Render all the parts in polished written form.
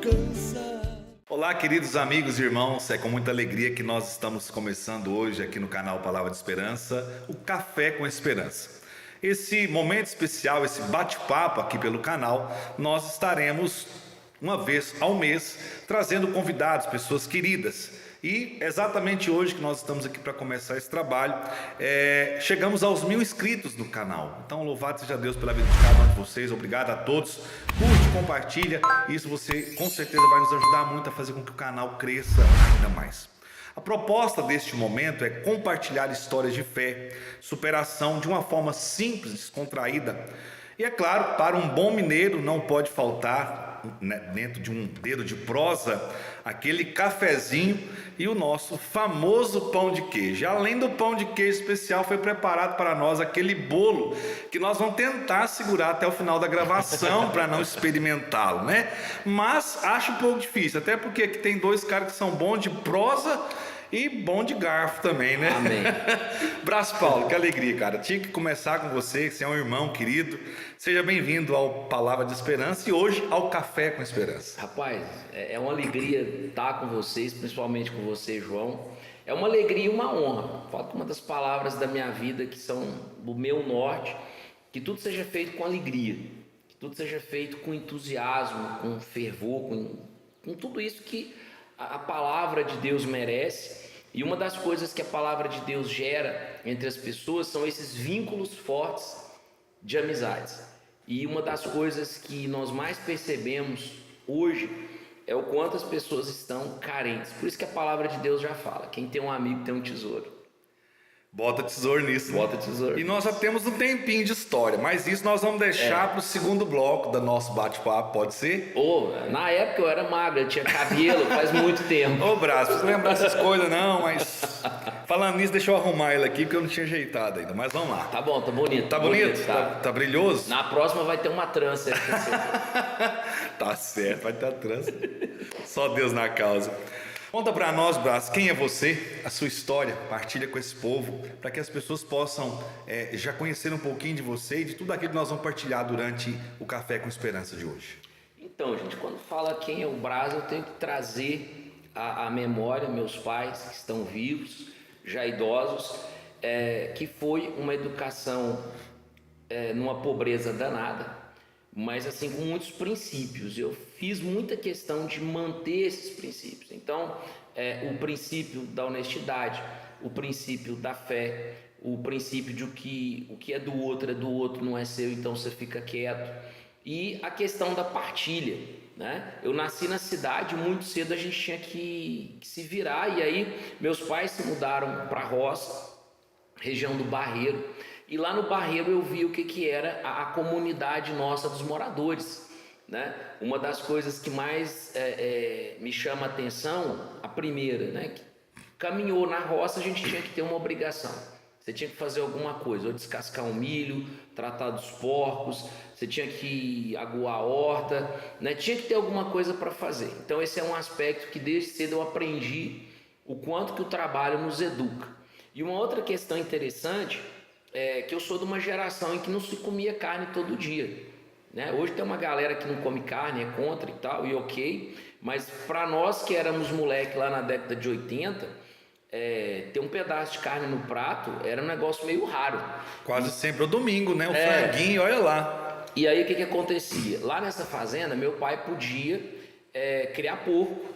alcançar. Olá, queridos amigos e irmãos, é com muita alegria que nós estamos começando hoje aqui no canal Palavra de Esperança, o Café com Esperança. Esse momento especial, esse bate-papo aqui pelo canal, nós estaremos uma vez ao mês trazendo convidados, pessoas queridas. E exatamente hoje que nós estamos aqui para começar esse trabalho, chegamos aos 1000 inscritos no canal. Então louvado seja Deus pela vida de cada um de vocês, obrigado a todos, curte, compartilha, isso você com certeza vai nos ajudar muito a fazer com que o canal cresça ainda mais. A proposta deste momento é compartilhar histórias de fé, superação de uma forma simples, descontraída. E é claro, para um bom mineiro não pode faltar, dentro de um dedo de prosa, aquele cafezinho e o nosso famoso pão de queijo. Além do pão de queijo especial, foi preparado para nós aquele bolo que nós vamos tentar segurar até o final da gravação para não experimentá-lo, né? Mas acho um pouco difícil, até porque aqui tem dois caras que são bons de prosa e bom de garfo também, né? Amém. Brás Paulo, que alegria, cara. Tinha que começar com você, que você é um irmão querido. Seja bem-vindo ao Palavra de Esperança e hoje ao Café com Esperança. Rapaz, é uma alegria estar com vocês, principalmente com você, João. É uma alegria e uma honra. Falta uma das palavras da minha vida que são do meu norte, que tudo seja feito com alegria, que tudo seja feito com entusiasmo, com fervor, com tudo isso que a palavra de Deus merece. E uma das coisas que a palavra de Deus gera entre as pessoas são esses vínculos fortes de amizades. E uma das coisas que nós mais percebemos hoje é o quanto as pessoas estão carentes. Por isso que a palavra de Deus já fala: quem tem um amigo tem um tesouro. Bota tesouro nisso. Bota tesouro. E nós já temos um tempinho de história, mas isso nós vamos deixar para o segundo bloco do nosso bate-papo, pode ser? Na época eu era magro, eu tinha cabelo, faz muito tempo. Ô, Brás, não precisa lembrar essas coisas não, mas falando nisso, deixa eu arrumar ele aqui porque eu não tinha ajeitado ainda, mas vamos lá. Tá bom, tá bonito. Tá bonito? Tá brilhoso? Na próxima vai ter uma trança. Tá certo, vai ter a trança. Só Deus na causa. Conta para nós, Brás, quem é você, a sua história, partilha com esse povo, para que as pessoas possam já conhecer um pouquinho de você e de tudo aquilo que nós vamos partilhar durante o Café com Esperança de hoje. Então, gente, quando fala quem é o Brás, eu tenho que trazer à memória meus pais que estão vivos, já idosos, que foi uma educação numa pobreza danada, mas assim com muitos princípios. Eu fiz muita questão de manter esses princípios. Então, o princípio da honestidade, o princípio da fé, o princípio de o que é do outro não é seu, então você fica quieto. E a questão da partilha, né? Eu nasci na cidade, muito cedo a gente tinha que se virar, e aí meus pais se mudaram para a roça, região do Barreiro. E lá no Barreiro eu vi o que era a comunidade nossa dos moradores, né? Uma das coisas que mais me chama a atenção, a primeira, né? Que caminhou na roça, a gente tinha que ter uma obrigação. Você tinha que fazer alguma coisa, ou descascar um milho, tratar dos porcos, você tinha que aguar a horta, né? Tinha que ter alguma coisa para fazer. Então esse é um aspecto que desde cedo eu aprendi o quanto que o trabalho nos educa. E uma outra questão interessante que eu sou de uma geração em que não se comia carne todo dia, né? Hoje tem uma galera que não come carne, é contra e tal, e ok, mas para nós que éramos moleque lá na década de 80, ter um pedaço de carne no prato era um negócio meio raro. Quase sempre o domingo, né? O franguinho, olha lá. E aí o que acontecia? Lá nessa fazenda, meu pai podia criar porco.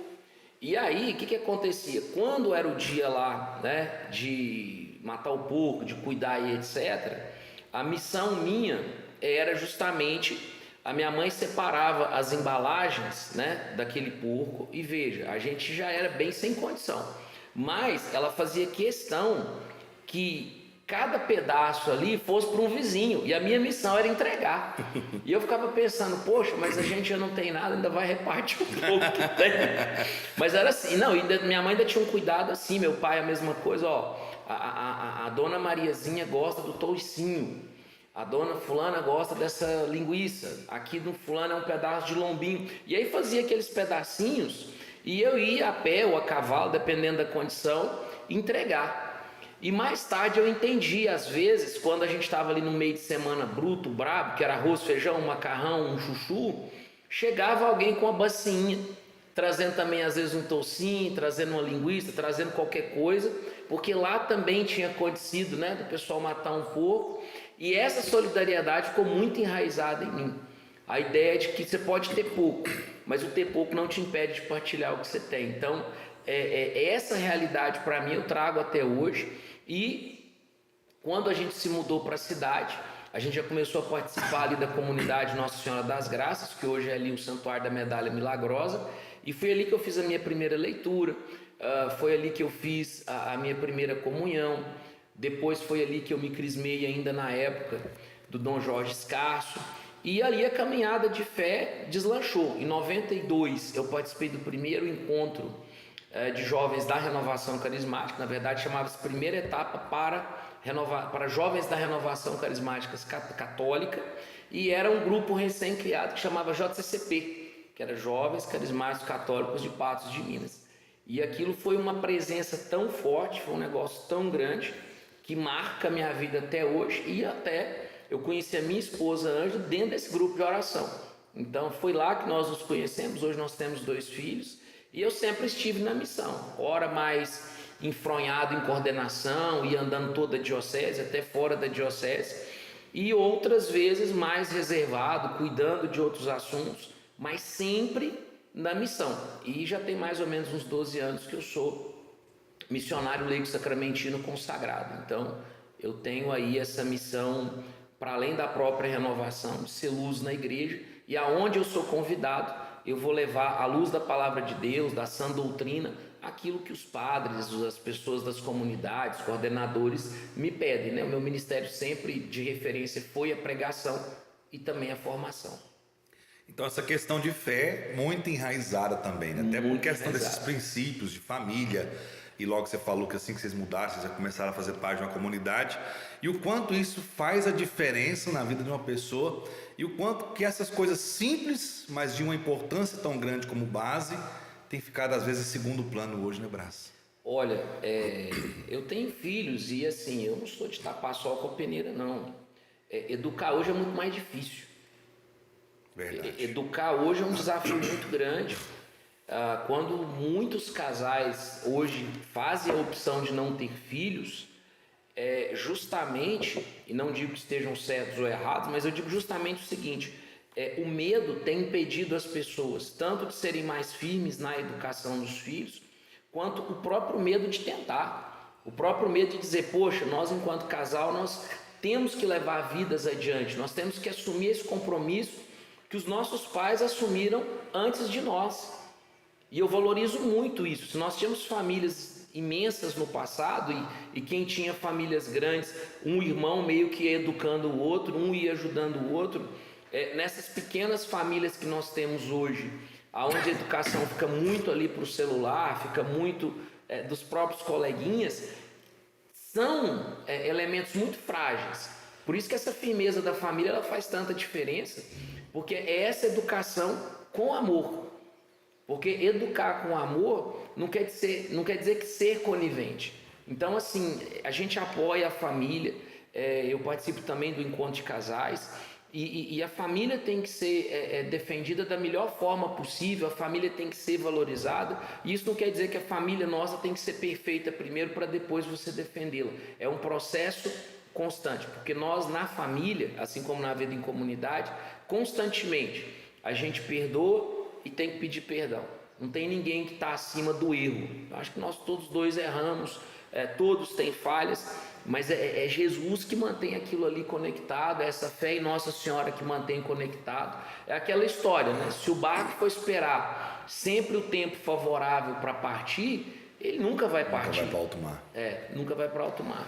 E aí o que acontecia? Quando era o dia lá, né, de matar o porco, de cuidar e etc., a missão minha era justamente, a minha mãe separava as embalagens, né, daquele porco, e veja, a gente já era bem sem condição, mas ela fazia questão que cada pedaço ali fosse para um vizinho, e a minha missão era entregar. E eu ficava pensando, poxa, mas a gente já não tem nada, ainda vai repartir o pouco que tem. Mas era assim, não, e minha mãe ainda tinha um cuidado assim, meu pai a mesma coisa, ó, a dona Mariazinha gosta do toucinho, a dona fulana gosta dessa linguiça, aqui do fulano é um pedaço de lombinho, e aí fazia aqueles pedacinhos, e eu ia a pé ou a cavalo, dependendo da condição, entregar. E mais tarde eu entendi, às vezes, quando a gente estava ali no meio de semana bruto, brabo, que era arroz, feijão, macarrão, um chuchu, chegava alguém com uma bacinha, trazendo também às vezes um toucinho, trazendo uma linguiça, trazendo qualquer coisa, porque lá também tinha acontecido, né, do pessoal matar um porco, e essa solidariedade ficou muito enraizada em mim. A ideia de que você pode ter pouco, mas o ter pouco não te impede de partilhar o que você tem. Então, essa realidade para mim eu trago até hoje. E quando a gente se mudou para a cidade, a gente já começou a participar ali da comunidade Nossa Senhora das Graças, que hoje é ali o Santuário da Medalha Milagrosa, e foi ali que eu fiz a minha primeira leitura, foi ali que eu fiz a minha primeira comunhão, depois foi ali que eu me crismei ainda na época do Dom Jorge Escarso, e ali a caminhada de fé deslanchou. Em 92 eu participei do primeiro encontro de jovens da Renovação Carismática, na verdade chamava-se Primeira Etapa para Jovens da Renovação Carismática Católica, e era um grupo recém-criado que chamava JCCP, que era Jovens Carismáticos Católicos de Patos de Minas. E aquilo foi uma presença tão forte, foi um negócio tão grande, que marca a minha vida até hoje, e até eu conheci a minha esposa Ângela dentro desse grupo de oração. Então foi lá que nós nos conhecemos, hoje nós temos 2 filhos, e eu sempre estive na missão, ora mais enfronhado em coordenação e andando toda a diocese, até fora da diocese, e outras vezes mais reservado, cuidando de outros assuntos, mas sempre na missão. E já tem mais ou menos uns 12 anos que eu sou missionário leigo sacramentino consagrado. Então eu tenho aí essa missão, para além da própria renovação, de ser luz na igreja, e aonde eu sou convidado, eu vou levar a luz da palavra de Deus, da sã doutrina, aquilo que os padres, as pessoas das comunidades, coordenadores me pedem, né? O meu ministério sempre de referência foi a pregação e também a formação. Então essa questão de fé muito enraizada também, né? Até por questão desses princípios de família, e logo você falou que assim que vocês mudaram, vocês já começaram a fazer parte de uma comunidade, e o quanto isso faz a diferença na vida de uma pessoa, e o quanto que essas coisas simples, mas de uma importância tão grande como base, tem ficado às vezes em segundo plano hoje, né, Brás? Olha, eu tenho filhos e assim, eu não sou de tapar sol com a peneira, não. Educar hoje é muito mais difícil. Verdade. Educar hoje é um desafio muito grande. Quando muitos casais hoje fazem a opção de não ter filhos, justamente, e não digo que estejam certos ou errados, mas eu digo justamente o seguinte: o medo tem impedido as pessoas tanto de serem mais firmes na educação dos filhos, quanto o próprio medo de tentar, o próprio medo de dizer, poxa, nós enquanto casal, nós temos que levar vidas adiante, nós temos que assumir esse compromisso que os nossos pais assumiram antes de nós. E eu valorizo muito isso. Se nós tínhamos famílias imensas no passado, e quem tinha famílias grandes, um irmão meio que ia educando o outro, um ia ajudando o outro, nessas pequenas famílias que nós temos hoje, onde a educação fica muito ali para o celular, fica muito dos próprios coleguinhas, são elementos muito frágeis. Por isso que essa firmeza da família ela faz tanta diferença, porque é essa educação com amor. Porque educar com amor não quer dizer que ser conivente. Então, assim, a gente apoia a família, eu participo também do encontro de casais, e a família tem que ser defendida da melhor forma possível, a família tem que ser valorizada, e isso não quer dizer que a família nossa tem que ser perfeita primeiro para depois você defendê-la. É um processo constante, porque nós na família, assim como na vida em comunidade, constantemente a gente perdoa e tem que pedir perdão. Não tem ninguém que está acima do erro. Eu acho que nós todos dois erramos, todos têm falhas, mas é Jesus que mantém aquilo ali conectado, é essa fé em Nossa Senhora que mantém conectado. É aquela história, né? Se o barco for esperar sempre o tempo favorável para partir, ele nunca vai partir. Nunca vai para alto mar. Nunca vai para alto mar.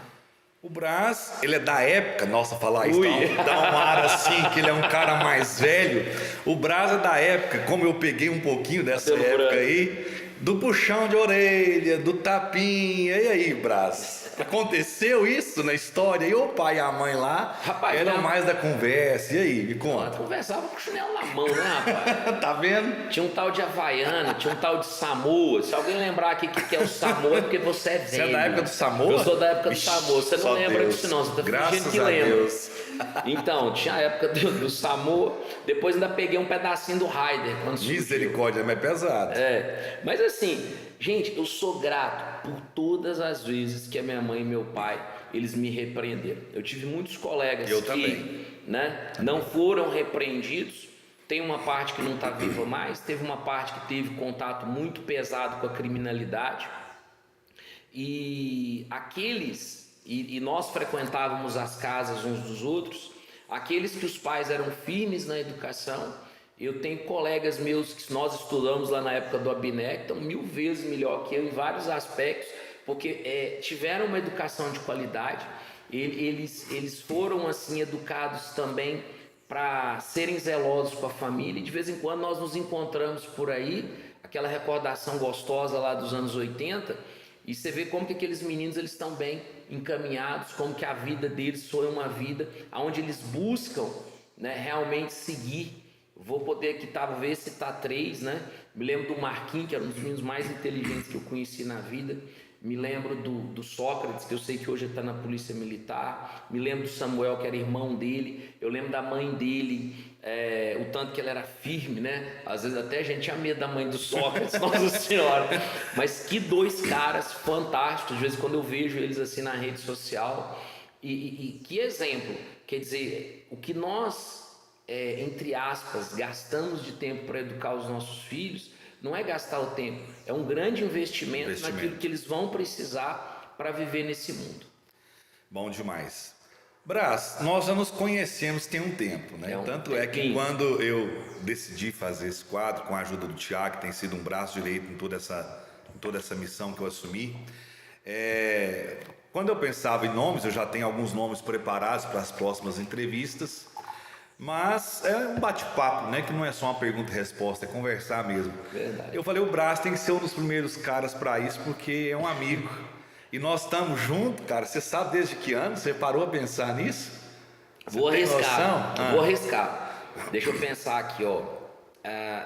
O Brás, ele é da época, nossa, falar isso dá um ar assim, que ele é um cara mais velho. O Brás é da época, como eu peguei um pouquinho dessa época aí, do puxão de orelha, do tapinha. E aí, Brás? Aconteceu isso na história? E o pai e a mãe lá eram mais da conversa. E aí, me conta. Eu conversava com o chinelo na mão, né, rapaz? Tá vendo? Tinha um tal de Havaiana, tinha um tal de Samoa. Se alguém lembrar aqui o que é o Samoa, é porque você é velho. Você é da época do Samoa? Eu sou da época do Samoa. Você não lembra disso, não. Você tá fingindo que lembra. Então, tinha a época do Samoa, depois ainda peguei um pedacinho do Raider quando surgiu. Misericórdia, mas é pesado. Mas assim, gente, eu sou grato por todas as vezes que a minha mãe e meu pai, eles me repreenderam. Eu tive muitos colegas não foram repreendidos. Tem uma parte que não está viva mais, teve uma parte que teve contato muito pesado com a criminalidade. E nós frequentávamos as casas uns dos outros, aqueles que os pais eram firmes na educação. Eu tenho colegas meus que nós estudamos lá na época do Abinec, estão 1000 vezes melhor que eu em vários aspectos, porque tiveram uma educação de qualidade. Eles foram assim educados também para serem zelosos com a família, e de vez em quando nós nos encontramos por aí, aquela recordação gostosa lá dos anos 80, e você vê como que aqueles meninos eles estão bem encaminhados, como que a vida deles foi uma vida onde eles buscam, né, realmente seguir. Vou poder aqui talvez citar 3, né? Me lembro do Marquinhos, que era um dos meninos mais inteligentes que eu conheci na vida. Me lembro do Sócrates, que eu sei que hoje está na Polícia Militar. Me lembro do Samuel, que era irmão dele. Eu lembro da mãe dele, o tanto que ela era firme, né? Às vezes até a gente tinha medo da mãe do Sócrates, Nossa Senhora. Mas que 2 caras fantásticos. Às vezes quando eu vejo eles assim na rede social. E que exemplo. Quer dizer, o que nós, entre aspas, gastamos de tempo para educar os nossos filhos, não é gastar o tempo, é um grande investimento naquilo que eles vão precisar para viver nesse mundo. Bom demais. Brás, nós já nos conhecemos tem um tempo, né? Tanto é que quando eu decidi fazer esse quadro, com a ajuda do Tiago, que tem sido um braço direito em toda essa missão que eu assumi, quando eu pensava em nomes, eu já tenho alguns nomes preparados para as próximas entrevistas, mas é um bate-papo, né? Que não é só uma pergunta e resposta, é conversar mesmo. Verdade. Eu falei, o Brás tem que ser um dos primeiros caras para isso, porque é um amigo. E nós estamos juntos, cara. Você sabe desde que ano? Você parou a pensar nisso? Vou arriscar. Deixa eu pensar aqui, ó.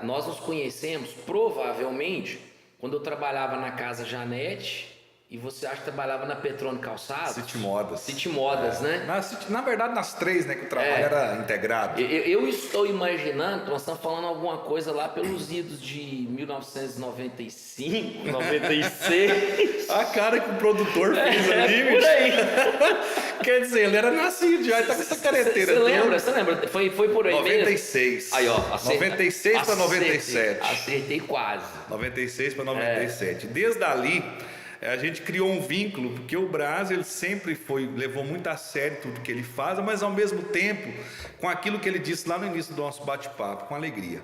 Nós nos conhecemos provavelmente quando eu trabalhava na Casa Janete. E você acha que trabalhava na Petrone Calçados? City Modas. City Modas, né? Na verdade, nas 3, né? Que o trabalho era integrado. Eu estou imaginando, nós estamos falando alguma coisa lá pelos idos de 1995, 96. A cara que o produtor fez ali, por aí. Quer dizer, ele era nascido já, ele tá com essa careteira. Você lembra? Foi por aí 96. Mesmo? Aí, ó. 96 para 97. Acertei quase. 96 para 97. Desde ali, a gente criou um vínculo, porque o Brás, ele sempre levou muito a sério tudo que ele faz, mas ao mesmo tempo, com aquilo que ele disse lá no início do nosso bate-papo, com alegria.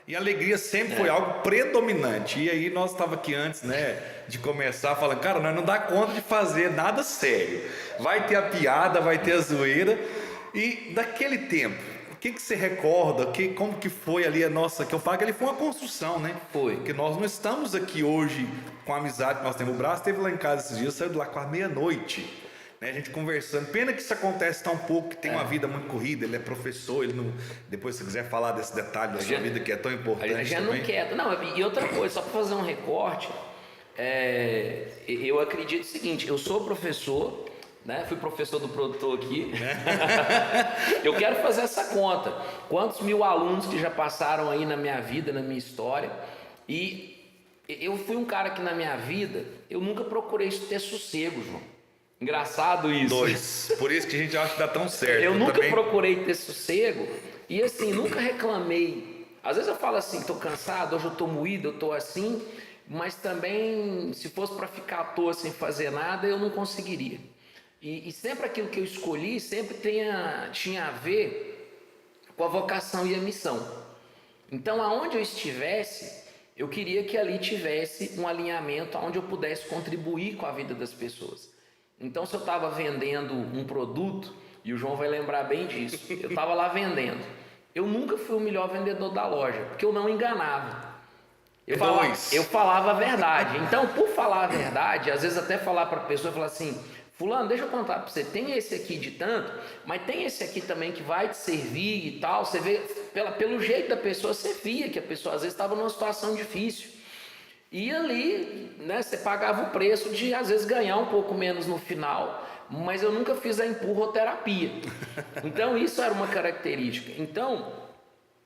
E a alegria sempre foi algo predominante. E aí nós estávamos aqui antes, né, de começar, falando, cara, nós não dá conta de fazer nada sério. Vai ter a piada, vai ter a zoeira. E daquele tempo, o que você recorda? Como que foi ali a nossa... Que eu falo que ele foi uma construção, né? Foi. Porque nós não estamos aqui hoje com a amizade que nós temos. O Brás esteve lá em casa esses dias, saiu de lá quase meia-noite. Né? A gente conversando. Pena que isso acontece tão pouco, que tem uma vida muito corrida. Ele é professor, ele não... Depois, se você quiser falar desse detalhe da sua vida, que é tão importante. A gente não quer. Não, e outra coisa, só para fazer um recorte, eu acredito o seguinte, eu sou professor... Né? Fui professor do produtor aqui. Eu quero fazer essa conta. Quantos 1000 alunos que já passaram aí na minha vida, na minha história. E eu fui um cara que na minha vida, eu nunca procurei ter sossego, João. Engraçado isso. 2. Por isso que a gente acha que dá tão certo. Eu nunca procurei ter sossego. E assim, nunca reclamei. Às vezes eu falo assim, tô cansado, hoje eu tô moído, eu tô assim. Mas também, se fosse para ficar à toa sem fazer nada, eu não conseguiria. E sempre aquilo que eu escolhi sempre tinha a ver com a vocação e a missão. Então, aonde eu estivesse, eu queria que ali tivesse um alinhamento onde eu pudesse contribuir com a vida das pessoas. Então, se eu estava vendendo um produto, e o João vai lembrar bem disso, eu estava lá vendendo. Eu nunca fui o melhor vendedor da loja, porque eu não enganava. Eu falava a verdade. Então, por falar a verdade, às vezes até falar para a pessoa, falar assim... Fulano, deixa eu contar para você, tem esse aqui de tanto, mas tem esse aqui também que vai te servir e tal. Você vê, pelo jeito da pessoa, você via que a pessoa às vezes estava numa situação difícil. E ali, né, você pagava o preço de às vezes ganhar um pouco menos no final, mas eu nunca fiz a empurroterapia. Então isso era uma característica. Então,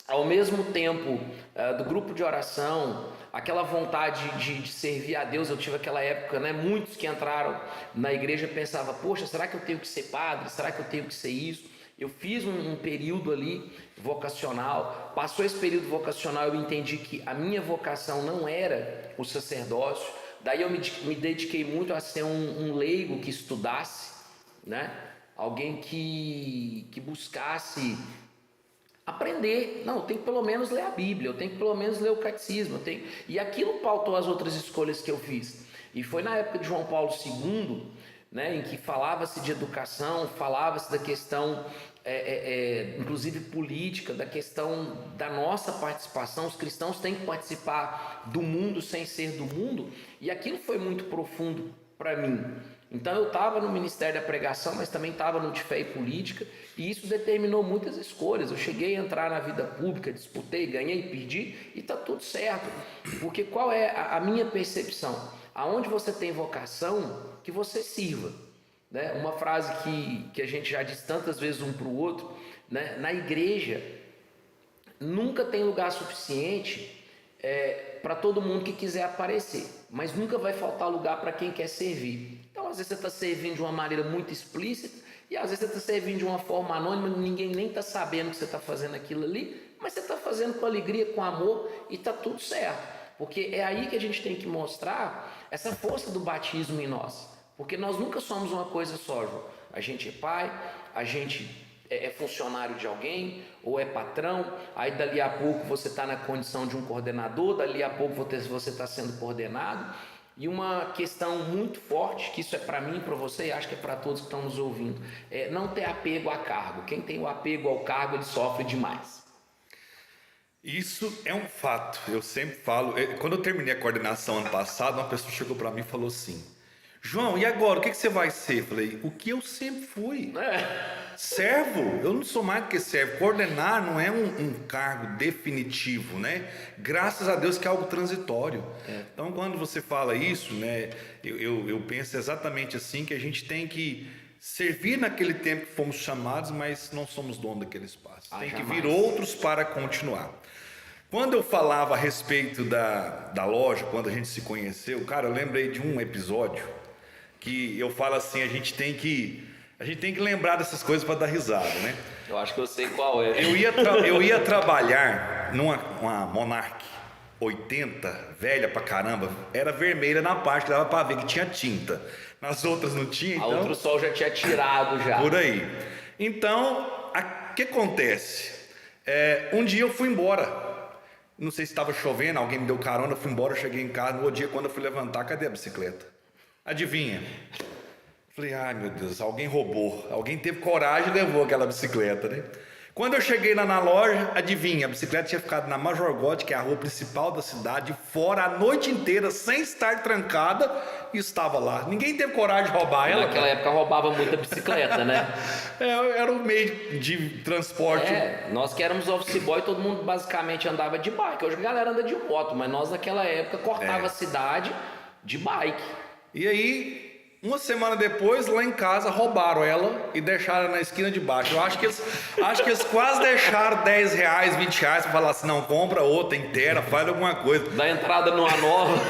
ao mesmo tempo do grupo de oração, aquela vontade de servir a Deus, eu tive aquela época, né, muitos que entraram na igreja pensavam, poxa, será que eu tenho que ser padre? Será que eu tenho que ser isso? Eu fiz um período ali vocacional, passou esse período vocacional, eu entendi que a minha vocação não era o sacerdócio, daí eu me dediquei muito a ser um leigo que estudasse, né? Alguém que buscasse aprender. Não, eu tenho que pelo menos ler a Bíblia, eu tenho que pelo menos ler o catecismo, e aquilo pautou as outras escolhas que eu fiz. E foi na época de João Paulo II, né, em que falava-se de educação, falava-se da questão, inclusive política, da questão da nossa participação. Os cristãos têm que participar do mundo sem ser do mundo, e aquilo foi muito profundo para mim. Então eu estava no Ministério da Pregação, mas também estava no de Fé e Política, e isso determinou muitas escolhas. Eu cheguei a entrar na vida pública, disputei, ganhei, perdi, e está tudo certo. Porque qual é a minha percepção? Aonde você tem vocação, que você sirva. Né? Uma frase que a gente já disse tantas vezes um para o outro, né? Na igreja, nunca tem lugar suficiente para todo mundo que quiser aparecer, mas nunca vai faltar lugar para quem quer servir. Então, às vezes você está servindo de uma maneira muito explícita, e às vezes você está servindo de uma forma anônima, ninguém nem está sabendo que você está fazendo aquilo ali, mas você está fazendo com alegria, com amor, e está tudo certo. Porque é aí que a gente tem que mostrar essa força do batismo em nós. Porque nós nunca somos uma coisa só, João. A gente é pai, a gente é funcionário de alguém, ou é patrão, aí dali a pouco você está na condição de um coordenador, dali a pouco você está sendo coordenado. E uma questão muito forte, que isso é para mim e para você, e acho que é para todos que estão nos ouvindo, é não ter apego a cargo. Quem tem o apego ao cargo, ele sofre demais. Isso é um fato. Eu sempre falo, quando eu terminei a coordenação ano passado, uma pessoa chegou para mim e falou assim: João, e agora, o que você vai ser? Eu falei, o que eu sempre fui. Servo, eu não sou mais do que servo. Coordenar não é um cargo definitivo, né? Graças a Deus que é algo transitório. Então, quando você fala isso, né, eu penso exatamente assim, que a gente tem que servir naquele tempo que fomos chamados, mas não somos dono daquele espaço. Tem que vir outros para continuar. Quando eu falava a respeito da loja, quando a gente se conheceu, cara, eu lembrei de um episódio que eu falo assim, a gente tem que lembrar dessas coisas para dar risada, né? Eu acho que eu sei qual é. Eu ia trabalhar numa Monarch 80, velha pra caramba, era vermelha na parte que dava para ver que tinha tinta. Nas outras não tinha, então... A outro sol já tinha tirado já. Por aí. Então, o que acontece? Um dia eu fui embora. Não sei se estava chovendo, alguém me deu carona, eu fui embora, eu cheguei em casa. No outro dia, quando eu fui levantar, cadê a bicicleta? Adivinha? Falei, ai meu Deus, alguém roubou. Alguém teve coragem e levou aquela bicicleta, né? Quando eu cheguei lá na loja, adivinha, a bicicleta tinha ficado na Major God, que é a rua principal da cidade, fora a noite inteira, sem estar trancada, e estava lá. Ninguém teve coragem de roubar ela. Naquela época roubava muita bicicleta, né? Era o meio de transporte. Nós que éramos office boy, todo mundo basicamente andava de bike. Hoje a galera anda de moto, mas nós naquela época cortava a cidade de bike. E aí... Uma semana depois, lá em casa, roubaram ela e deixaram na esquina de baixo. Eu acho que eles quase deixaram R$10, R$20 para falar assim, não, compra outra inteira, faz alguma coisa. Dá entrada numa nova.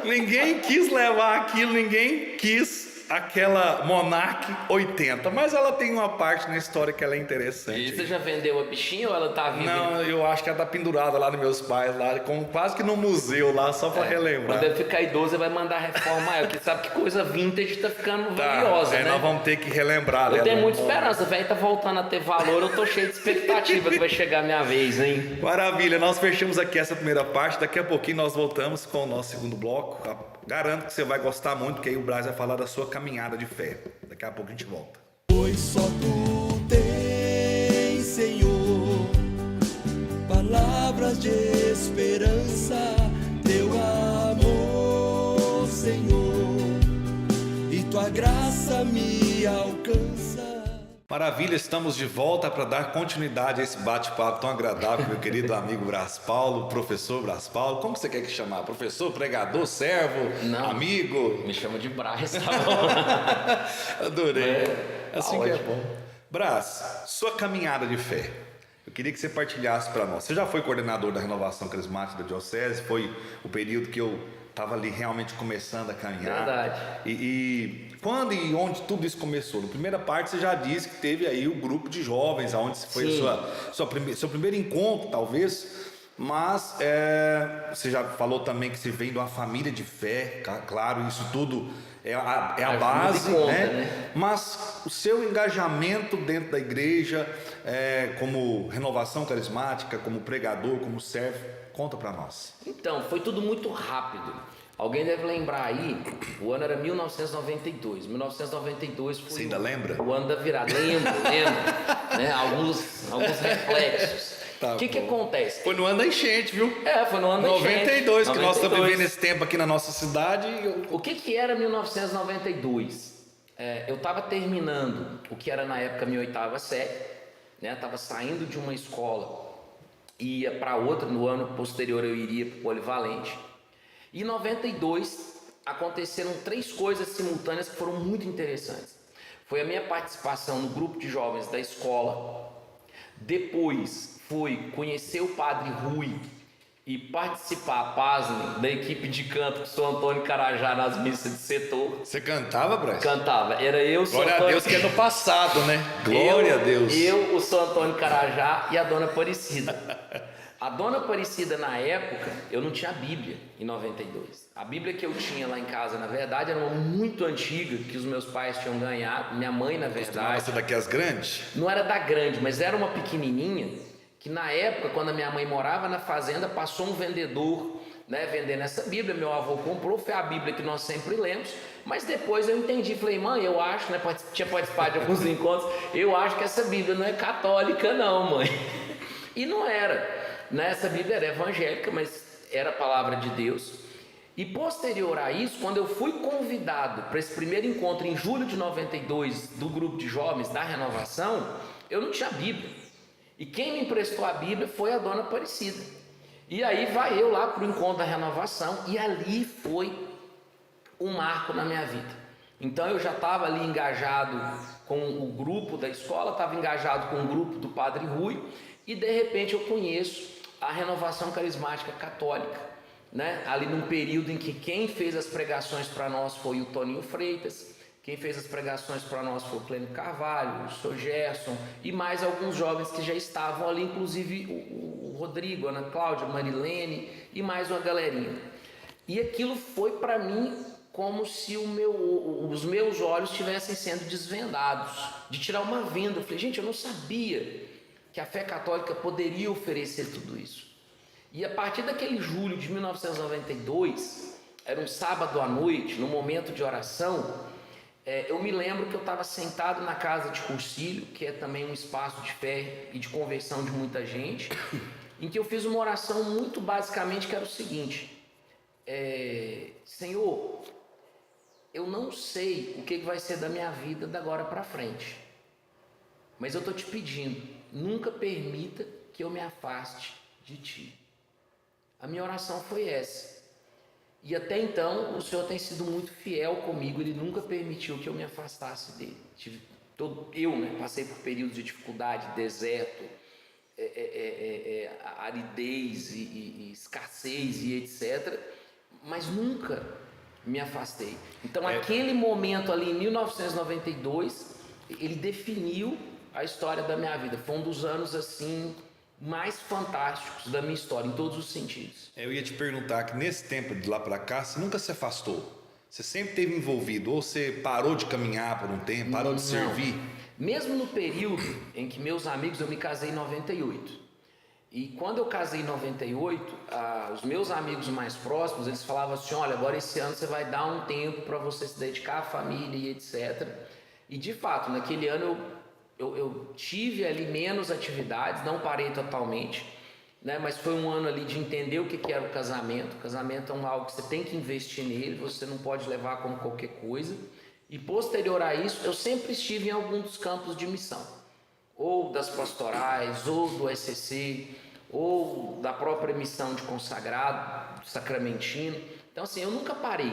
Ninguém quis levar aquilo, ninguém quis aquela Monarch 80, mas ela tem uma parte na história que ela é interessante. E você já vendeu a bichinha ou ela tá viva? Não, eu acho que ela tá pendurada lá nos meus pais, lá, quase que no museu lá, só para relembrar. Quando ele ficar idoso, ele vai mandar reformar ela, porque sabe que coisa vintage tá ficando valiosa, né? Nós vamos ter que relembrar. Eu tenho muita esperança, o velho tá voltando a ter valor, eu tô cheio de expectativa que vai chegar a minha vez, hein? Maravilha, nós fechamos aqui essa primeira parte, daqui a pouquinho nós voltamos com o nosso segundo bloco. Garanto que você vai gostar muito, porque aí o Braz vai falar da sua caminhada de fé. Daqui a pouco a gente volta. Pois só tu tens, Senhor, palavras de esperança, teu amor, Senhor, e tua graça me alcança. Maravilha, estamos de volta para dar continuidade a esse bate-papo tão agradável, meu querido amigo Brás Paulo, professor Brás Paulo. Como você quer que chamar? Professor, pregador, servo, Não, amigo? me chama de Brás, tá bom? Adorei. Assim tá que é ótimo. bom. Brás, sua caminhada de fé. Eu queria que você partilhasse para nós. Você já foi coordenador da Renovação Carismática da Diocese, foi o período que eu estava ali realmente começando a caminhar. Verdade. E quando e onde tudo isso começou? Na primeira parte você já disse que teve aí o grupo de jovens, onde foi seu primeiro encontro, talvez. Mas você já falou também que você vem de uma família de fé, claro, isso tudo é a base, conta, né? Mas o seu engajamento dentro da igreja, como renovação carismática, como pregador, como servo, conta para nós. Então, foi tudo muito rápido. Alguém deve lembrar aí, o ano era 1992. 1992 foi Você ainda lembra? o ano da virada. Lembro, né? Alguns reflexos. Tá O que bom. acontece? Foi no ano da enchente, viu? Foi no ano da enchente. 92, que nós estamos 92. vivendo esse tempo aqui na nossa cidade. O que era 1992? Eu estava terminando o que era na época minha 8ª série, né? Estava saindo de uma escola e ia para outra. No ano posterior eu iria para o Polivalente. E em 92 aconteceram 3 coisas simultâneas que foram muito interessantes. Foi a minha participação no grupo de jovens da escola. Depois foi conhecer o Padre Rui e participar, pasmem, da equipe de canto do São Antônio Carajá nas missas de setor. Você cantava, Brás? Cantava, era eu, São Glória Antônio... a Deus que é no passado, né? Glória a Deus. Eu, o São Antônio Carajá e a Dona Aparecida. A Dona Aparecida, na época, eu não tinha Bíblia em 92. A Bíblia que eu tinha lá em casa, na verdade, era uma muito antiga, que os meus pais tinham ganhado. Minha mãe, na verdade... Você daqui as grandes? Não era da grande, mas era uma pequenininha, que na época, quando a minha mãe morava na fazenda, passou um vendedor, né, vendendo essa Bíblia. Meu avô comprou, foi a Bíblia que nós sempre lemos. Mas depois eu entendi, falei, mãe, eu acho, né, tinha participado de alguns encontros, eu acho que essa Bíblia não é católica não, mãe. E não era. Essa Bíblia era evangélica, mas era a palavra de Deus. E posterior a isso, quando eu fui convidado para esse primeiro encontro em julho de 92 do grupo de jovens da Renovação, eu não tinha Bíblia. E quem me emprestou a Bíblia foi a Dona Aparecida. E aí vai eu lá para o encontro da Renovação, e ali foi um marco na minha vida. Então eu já estava ali engajado com o grupo da escola, estava engajado com o grupo do Padre Rui, e de repente eu conheço a Renovação Carismática Católica, né? Ali num período em que quem fez as pregações para nós foi o Toninho Freitas, quem fez as pregações para nós foi o Pleno Carvalho, o Sr. Gerson e mais alguns jovens que já estavam ali, inclusive o Rodrigo, a Ana Cláudia, a Marilene e mais uma galerinha. E aquilo foi para mim como se os meus olhos estivessem sendo desvendados, de tirar uma venda. Eu falei, gente, eu não sabia que a fé católica poderia oferecer tudo isso. E a partir daquele julho de 1992, era um sábado à noite, no momento de oração, eu me lembro que eu estava sentado na casa de Cursilho, que é também um espaço de fé e de conversão de muita gente, em que eu fiz uma oração muito basicamente, que era o seguinte: Senhor, eu não sei o que vai ser da minha vida da agora para frente, mas eu estou te pedindo, nunca permita que eu me afaste de Ti. A minha oração foi essa. E até então o Senhor tem sido muito fiel comigo, Ele nunca permitiu que eu me afastasse dEle. Passei por períodos de dificuldade, deserto, aridez e escassez e etc. Mas nunca me afastei. Então aquele momento ali em 1992, ele definiu a história da minha vida. Foi um dos anos assim mais fantásticos da minha história, em todos os sentidos. Eu ia te perguntar que nesse tempo de lá para cá, você nunca se afastou? Você sempre esteve envolvido? Ou você parou de caminhar por um tempo, parou de servir? Mesmo no período em que meus amigos, eu me casei em 98. E quando eu casei em 98, os meus amigos mais próximos, eles falavam assim, olha, agora esse ano você vai dar um tempo para você se dedicar à família e etc. E de fato, naquele ano eu tive ali menos atividades, não parei totalmente, né? Mas foi um ano ali de entender o que era o casamento. O casamento é algo que você tem que investir nele, você não pode levar como qualquer coisa. E posterior a isso, eu sempre estive em algum dos campos de missão, ou das pastorais, ou do SCC, ou da própria missão de consagrado, sacramentino. Então assim, eu nunca parei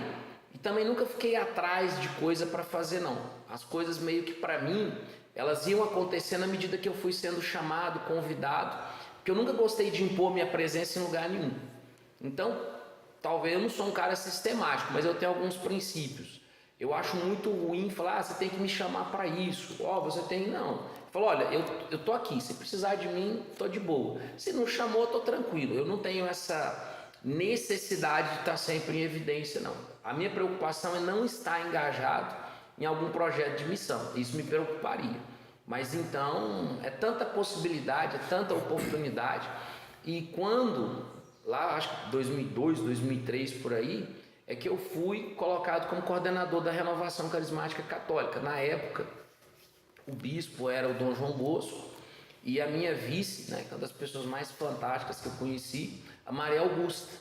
e também nunca fiquei atrás de coisa para fazer, não. As coisas meio que para mim, elas iam acontecer na medida que eu fui sendo chamado, convidado, porque eu nunca gostei de impor minha presença em lugar nenhum. Então, talvez eu não sou um cara sistemático, mas eu tenho alguns princípios. Eu acho muito ruim falar, você tem que me chamar para isso, você tem, não. Eu falo, olha, eu tô aqui, se precisar de mim, tô de boa. Se não chamou, eu tô tranquilo, eu não tenho essa necessidade de estar sempre em evidência, não. A minha preocupação é não estar engajado em algum projeto de missão, isso me preocuparia. Mas então, é tanta possibilidade, é tanta oportunidade, e quando, lá acho que 2002, 2003, por aí, é que eu fui colocado como coordenador da Renovação Carismática Católica. Na época, o bispo era o Dom João Bosco e a minha vice, né, uma das pessoas mais fantásticas que eu conheci, a Maria Augusta.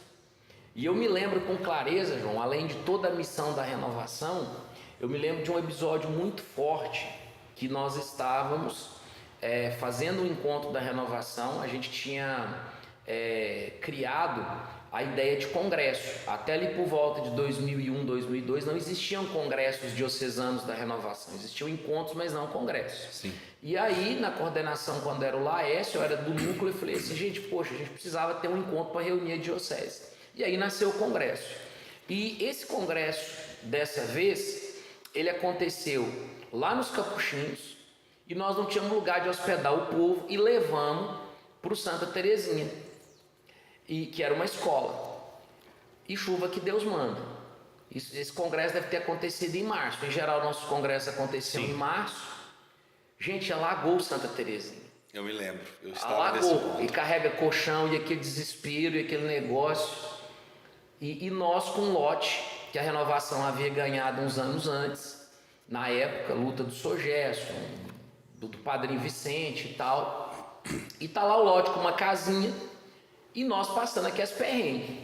E eu me lembro com clareza, João, além de toda a missão da renovação, eu me lembro de um episódio muito forte que nós estávamos fazendo o encontro da renovação. A gente tinha criado a ideia de congresso. Até ali por volta de 2001, 2002, não existiam congressos diocesanos da renovação. Existiam encontros, mas não congressos. Sim. E aí, na coordenação, quando era o Laércio, eu era do núcleo, eu falei assim, gente, poxa, a gente precisava ter um encontro para reunir a diocese. E aí nasceu o congresso. E esse congresso, dessa vez, ele aconteceu lá nos Capuchinhos, e nós não tínhamos lugar de hospedar o povo, e levamos para o Santa Terezinha, que era uma escola, e chuva que Deus manda. Esse congresso deve ter acontecido em março. Em geral, nossos congressos aconteciam em março. Gente, alagou Santa Terezinha. Eu me lembro, eu estava nesse Alagou, ponto. e carrega colchão, e aquele desespero, e aquele negócio. E nós com lote, que a renovação havia ganhado uns anos antes, na época, luta do Sogesso, do Padrinho Vicente e tal. E tá lá o lote com uma casinha, e nós passando aqui as perrengues.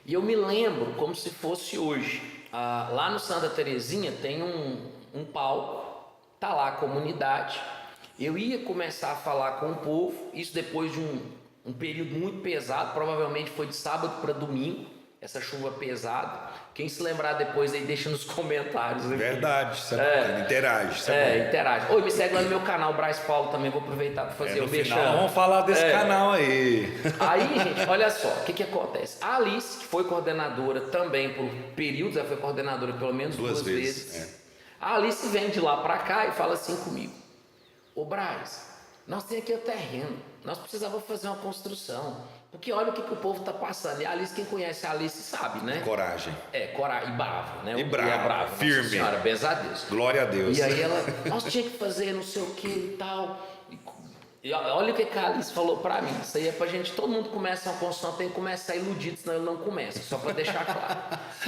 E eu me lembro como se fosse hoje. Lá no Santa Terezinha tem um palco, tá lá a comunidade. Eu ia começar a falar com o povo, isso depois de um período muito pesado, provavelmente foi de sábado para domingo, essa chuva pesada. Quem se lembrar depois aí, deixa nos comentários. Aqui. Verdade, isso é bacana, interage. Isso é bom. Interage. Oi, me segue lá no meu canal, Braz Paulo, também vou aproveitar para fazer o final, mexão. vamos falar desse canal aí. Aí, gente, olha só, o que acontece? A Alice, que foi coordenadora também por períodos, ela foi coordenadora pelo menos duas vezes. A Alice vem de lá para cá e fala assim comigo: ô Braz, nós temos aqui o terreno, nós precisávamos fazer uma construção. Porque olha o que o povo está passando. E a Alice, quem conhece a Alice sabe, né? Coragem. Coragem. E bravo, né? E bravo, firme. Nossa Senhora, benza a Deus. Glória a Deus. E aí nós tínhamos que fazer não sei o que e tal. E olha o que a Alice falou pra mim. Isso aí é pra gente, todo mundo começa uma construção, tem que começar iludido, senão ele não começa. Só pra deixar claro.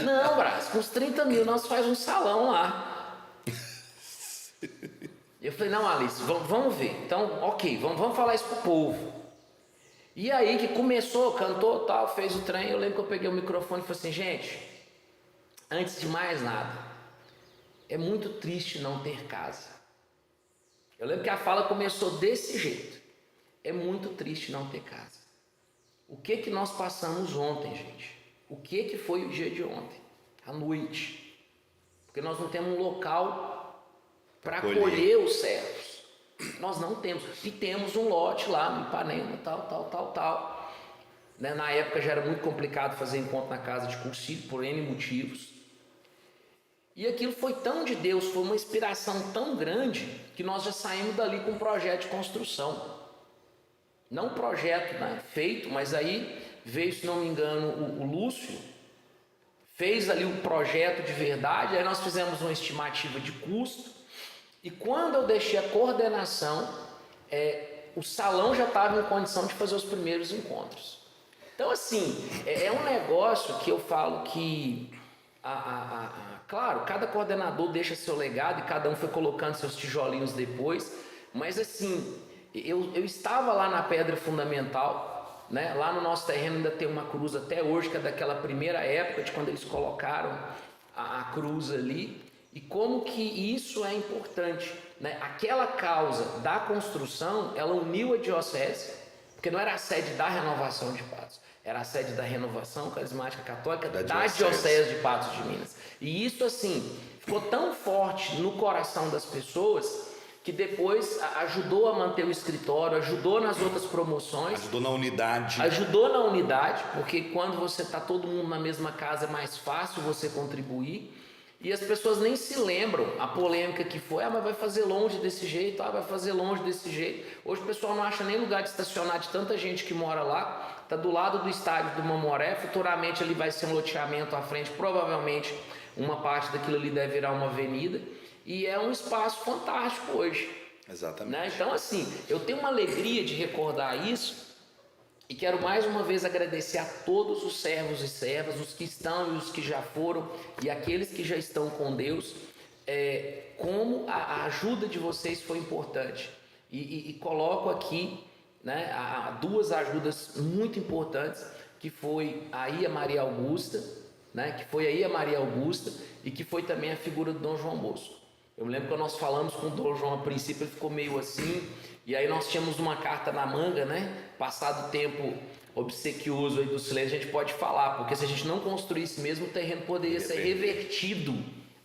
Não, Brás, com os 30 mil nós faz um salão lá. Eu falei, não, Alice, vamos ver. Então, ok, vamos falar isso pro povo. E aí que começou, cantou, tal, fez o trem. Eu lembro que eu peguei o microfone e falei assim, gente, antes de mais nada, é muito triste não ter casa. Eu lembro que a fala começou desse jeito. É muito triste não ter casa. O que nós passamos ontem, gente? O que foi o dia de ontem? À noite. Porque nós não temos um local para acolher os servos. Nós não temos. E temos um lote lá no Ipanema, tal. Né? Na época já era muito complicado fazer encontro na casa de cursilho, por N motivos. E aquilo foi tão de Deus, foi uma inspiração tão grande, que nós já saímos dali com um projeto de construção. Não um projeto, né, feito, mas aí veio, se não me engano, o Lúcio, fez ali um projeto de verdade, aí nós fizemos uma estimativa de custo. E quando eu deixei a coordenação, o salão já estava em condição de fazer os primeiros encontros. Então, assim, é um negócio que eu falo que, claro, cada coordenador deixa seu legado e cada um foi colocando seus tijolinhos depois, mas assim, eu estava lá na pedra fundamental, né? Lá no nosso terreno ainda tem uma cruz até hoje, que é daquela primeira época, de quando eles colocaram a cruz ali. e como que isso é importante, né? Aquela causa da construção, ela uniu a diocese, porque não era a sede da Renovação de Patos, era a sede da Renovação Carismática Católica da diocese de Patos de Minas. E isso, assim, ficou tão forte no coração das pessoas que depois ajudou a manter o escritório, ajudou nas outras promoções. Ajudou na unidade. Ajudou na unidade, porque quando você está todo mundo na mesma casa é mais fácil você contribuir. E as pessoas nem se lembram a polêmica que foi, mas vai fazer longe desse jeito, vai fazer longe desse jeito. Hoje o pessoal não acha nem lugar de estacionar de tanta gente que mora lá. Está do lado do estádio do Mamoré, futuramente ali vai ser um loteamento à frente, provavelmente uma parte daquilo ali deve virar uma avenida. E é um espaço fantástico hoje. Exatamente. Né? Então, assim, eu tenho uma alegria de recordar isso e quero mais uma vez agradecer a todos os servos e servas, os que estão e os que já foram e aqueles que já estão com Deus, como a ajuda de vocês foi importante. E coloco aqui, né, duas ajudas muito importantes, que foi aí a Maria Augusta, né, que foi aí a Maria Augusta e que foi também a figura do Dom João Bosco. Eu me lembro que nós falamos com o Dom João a princípio, ele ficou meio assim, e aí nós tínhamos uma carta na manga, né? Passado o tempo obsequioso aí do silêncio, a gente pode falar, porque se a gente não construísse mesmo, o terreno poderia ser revertido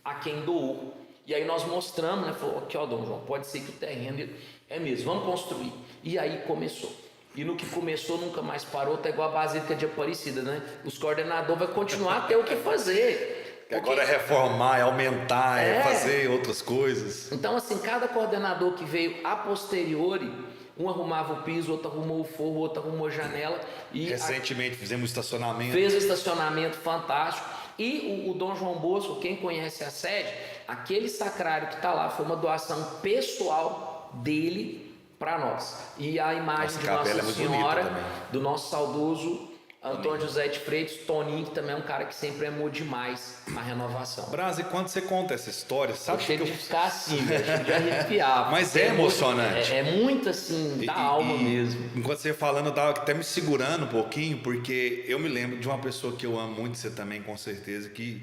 a quem doou. E aí nós mostramos, né? Falou, aqui ó, Dom João, pode ser que o terreno é mesmo, vamos construir. E aí começou. E no que começou nunca mais parou, tá igual a Basílica de Aparecida, né? Os coordenadores vão continuar a ter o que fazer. Porque agora é reformar, é aumentar, é fazer outras coisas. Então, assim, cada coordenador que veio a posteriori, um arrumava o piso, outro arrumou o forro, outro arrumou a janela. E recentemente fizemos estacionamento. Fez um estacionamento fantástico. E o Dom João Bosco, quem conhece a sede, aquele sacrário que está lá foi uma doação pessoal dele para nós. E a imagem de Nossa Senhora, do nosso saudoso Antônio José de Freitas, Toninho, que também é um cara que sempre amou demais a renovação. Brás, e quando você conta essa história, sabe que eu ficar assim, de arrepiar. Mas é emocionante. É muito assim, da alma mesmo. Enquanto você ia falando, eu estava até me segurando um pouquinho, porque eu me lembro de uma pessoa que eu amo muito, você também com certeza, que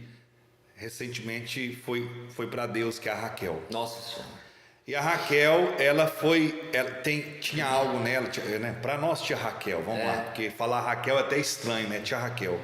recentemente foi para Deus, que é a Raquel. Nossa Senhora. E a Raquel, tinha algo nela, né? Para nós, tia Raquel, vamos lá, porque falar Raquel é até estranho, né? Tia Raquel.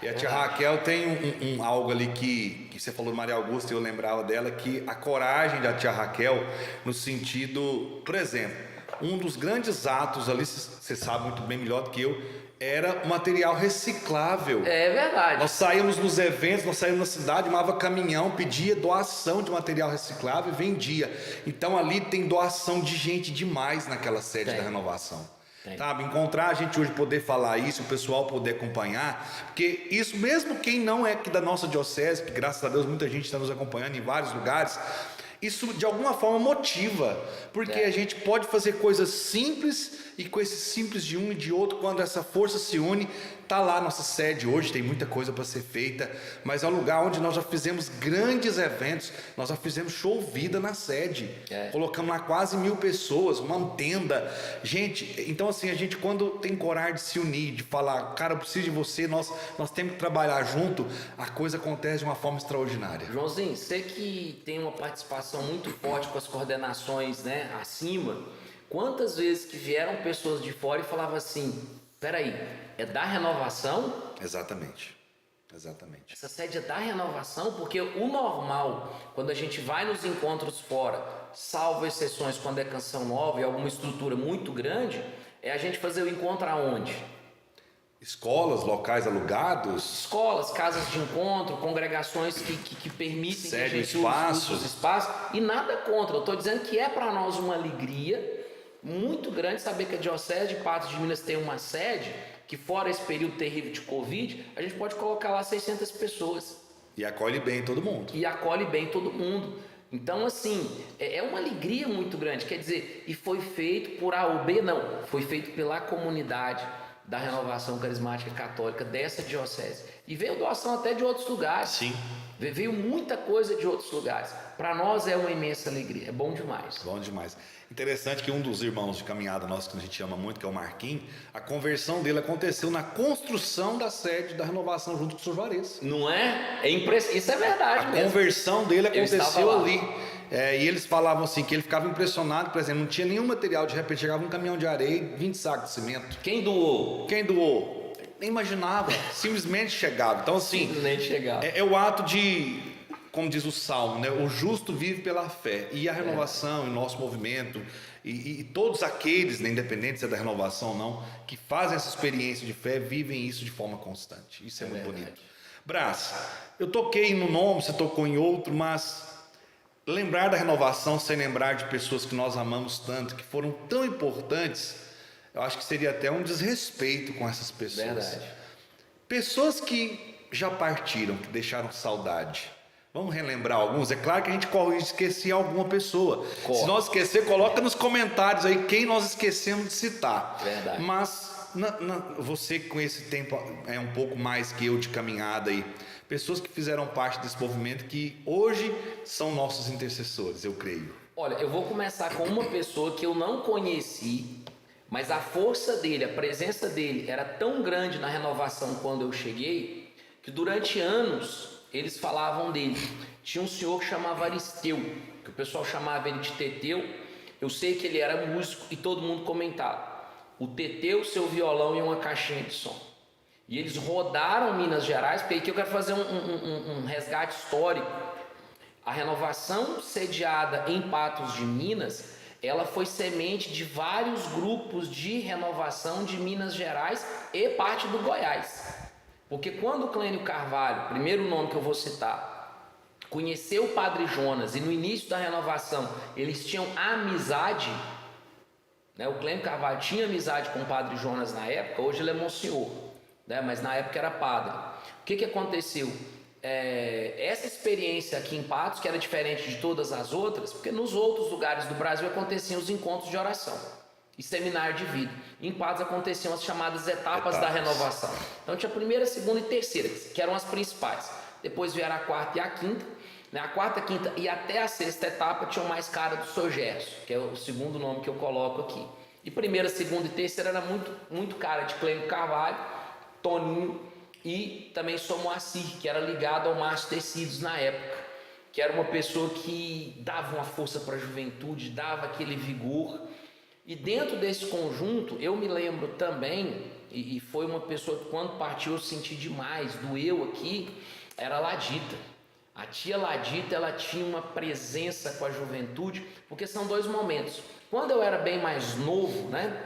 E a tia Raquel tem algo ali que você falou de Maria Augusta, e eu lembrava dela, que a coragem da tia Raquel, no sentido, por exemplo, um dos grandes atos ali, você sabe muito bem, melhor do que eu, era o material reciclável. É verdade. Nós saímos nos eventos, nós saímos na cidade, chamava caminhão, pedia doação de material reciclável e vendia. Então ali tem doação de gente demais naquela sede da renovação. Sabe? Encontrar a gente hoje, poder falar isso, o pessoal poder acompanhar, porque isso, mesmo quem não é aqui da nossa diocese, que graças a Deus muita gente está nos acompanhando em vários lugares, isso de alguma forma motiva, porque a gente pode fazer coisas simples, e com esse simples de um e de outro, quando essa força se une, está lá a nossa sede hoje, tem muita coisa para ser feita, mas é um lugar onde nós já fizemos grandes eventos, nós já fizemos show vida na sede, colocamos lá quase 1000 pessoas, uma tenda, gente, então assim, a gente quando tem coragem de se unir, de falar, cara, eu preciso de você, nós temos que trabalhar junto, a coisa acontece de uma forma extraordinária. Joãozinho, você que tem uma participação muito forte com as coordenações, né, acima, quantas vezes que vieram pessoas de fora e falavam assim, peraí, é da renovação? Exatamente. Essa sede é da renovação, porque o normal, quando a gente vai nos encontros fora, salvo exceções quando é canção nova e alguma estrutura muito grande, é a gente fazer o encontro aonde? Escolas, locais alugados? Escolas, casas de encontro, congregações que permitem que a gente use os espaços, e nada contra, eu estou dizendo que é para nós uma alegria muito grande saber que a Diocese de Patos de Minas tem uma sede que, fora esse período terrível de Covid, a gente pode colocar lá 600 pessoas. E acolhe bem todo mundo. Então, assim, é uma alegria muito grande. Quer dizer, e foi feito por A ou B? Não. Foi feito pela comunidade, da Renovação Carismática Católica dessa diocese. E veio doação até de outros lugares. Sim. Veio muita coisa de outros lugares. Para nós é uma imensa alegria, é bom demais. Bom demais. Interessante que um dos irmãos de caminhada nosso que a gente ama muito, que é o Marquinhos, a conversão dele aconteceu na construção da sede da Renovação junto com o Sr. Juarez. Não é? Isso é verdade A mesmo. conversão dele Eu estava aconteceu lá. ali. E eles falavam assim, que ele ficava impressionado, por exemplo, não tinha nenhum material, de repente chegava um caminhão de areia e 20 sacos de cimento. Quem doou? Quem doou? Nem imaginava, simplesmente chegava. Então assim, Simplesmente chegava. é o ato de, como diz o Salmo, né? O justo vive pela fé. E a renovação, o nosso movimento, e todos aqueles, né, independente se é da renovação ou não, que fazem essa experiência de fé, vivem isso de forma constante. Isso é muito verdade. bonito. Brás, eu toquei no nome, você tocou em outro, mas lembrar da renovação sem lembrar de pessoas que nós amamos tanto, que foram tão importantes, eu acho que seria até um desrespeito com essas pessoas. Verdade. Pessoas que já partiram, que deixaram saudade. Vamos relembrar alguns? É claro que a gente corre de esquecer alguma pessoa. Corre. Se nós esquecer, coloca nos comentários aí quem nós esquecemos de citar. Verdade. Mas você com esse tempo é um pouco mais que eu de caminhada aí. Pessoas que fizeram parte desse movimento que hoje são nossos intercessores, eu creio. Olha, eu vou começar com uma pessoa que eu não conheci, mas a força dele, a presença dele era tão grande na renovação quando eu cheguei, que durante anos eles falavam dele. Tinha um senhor que chamava Aristeu, que o pessoal chamava ele de Teteu. Eu sei que ele era músico e todo mundo comentava. O Teteu, seu violão e uma caixinha de som. E eles rodaram Minas Gerais, porque aqui eu quero fazer um resgate histórico. A renovação sediada em Patos de Minas, ela foi semente de vários grupos de renovação de Minas Gerais e parte do Goiás. Porque quando o Clênio Carvalho, primeiro nome que eu vou citar, conheceu o Padre Jonas e no início da renovação eles tinham amizade, né? O Clênio Carvalho tinha amizade com o Padre Jonas na época, hoje ele é monsenhor, né? Mas na época era padre. O que aconteceu? Essa experiência aqui em Patos, que era diferente de todas as outras, porque nos outros lugares do Brasil aconteciam os encontros de oração e seminário de vida. Em Patos aconteciam as chamadas etapas da renovação. Então tinha a primeira, segunda e terceira, que eram as principais. Depois vieram a quarta e a quinta. Né? A quarta, quinta e até a sexta etapa tinham mais cara do Sr. Gerson, que é o segundo nome que eu coloco aqui. E primeira, segunda e terceira era muito cara de Clênio Carvalho, Toninho e também São Moacir, que era ligado ao Márcio Tecidos na época, que era uma pessoa que dava uma força para a juventude, dava aquele vigor. E dentro desse conjunto, eu me lembro também, e foi uma pessoa que quando partiu eu senti demais, doeu aqui, era a Ladita. A tia Ladita, ela tinha uma presença com a juventude, porque são dois momentos. Quando eu era bem mais novo, né,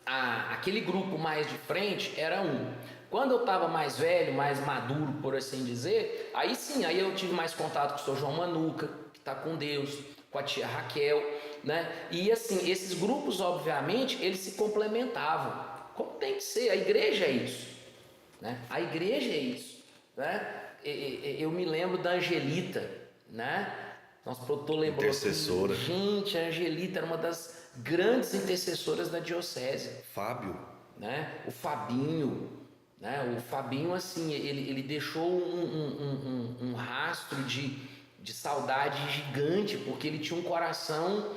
aquele grupo mais de frente era um. Quando eu estava mais velho, mais maduro, por assim dizer, aí sim, aí eu tive mais contato com o Sr. João Manuca, que está com Deus, com a tia Raquel, né? E assim, esses grupos, obviamente, eles se complementavam, como tem que ser, a igreja é isso, né? A igreja é isso, né? Eu me lembro da Angelita, né? Nosso produtor lembrou. Intercessora. Gente, a Angelita era uma das grandes intercessoras da diocese. Fábio. Né? O Fabinho, né? O Fabinho, assim, ele deixou um rastro de saudade gigante, porque ele tinha um coração,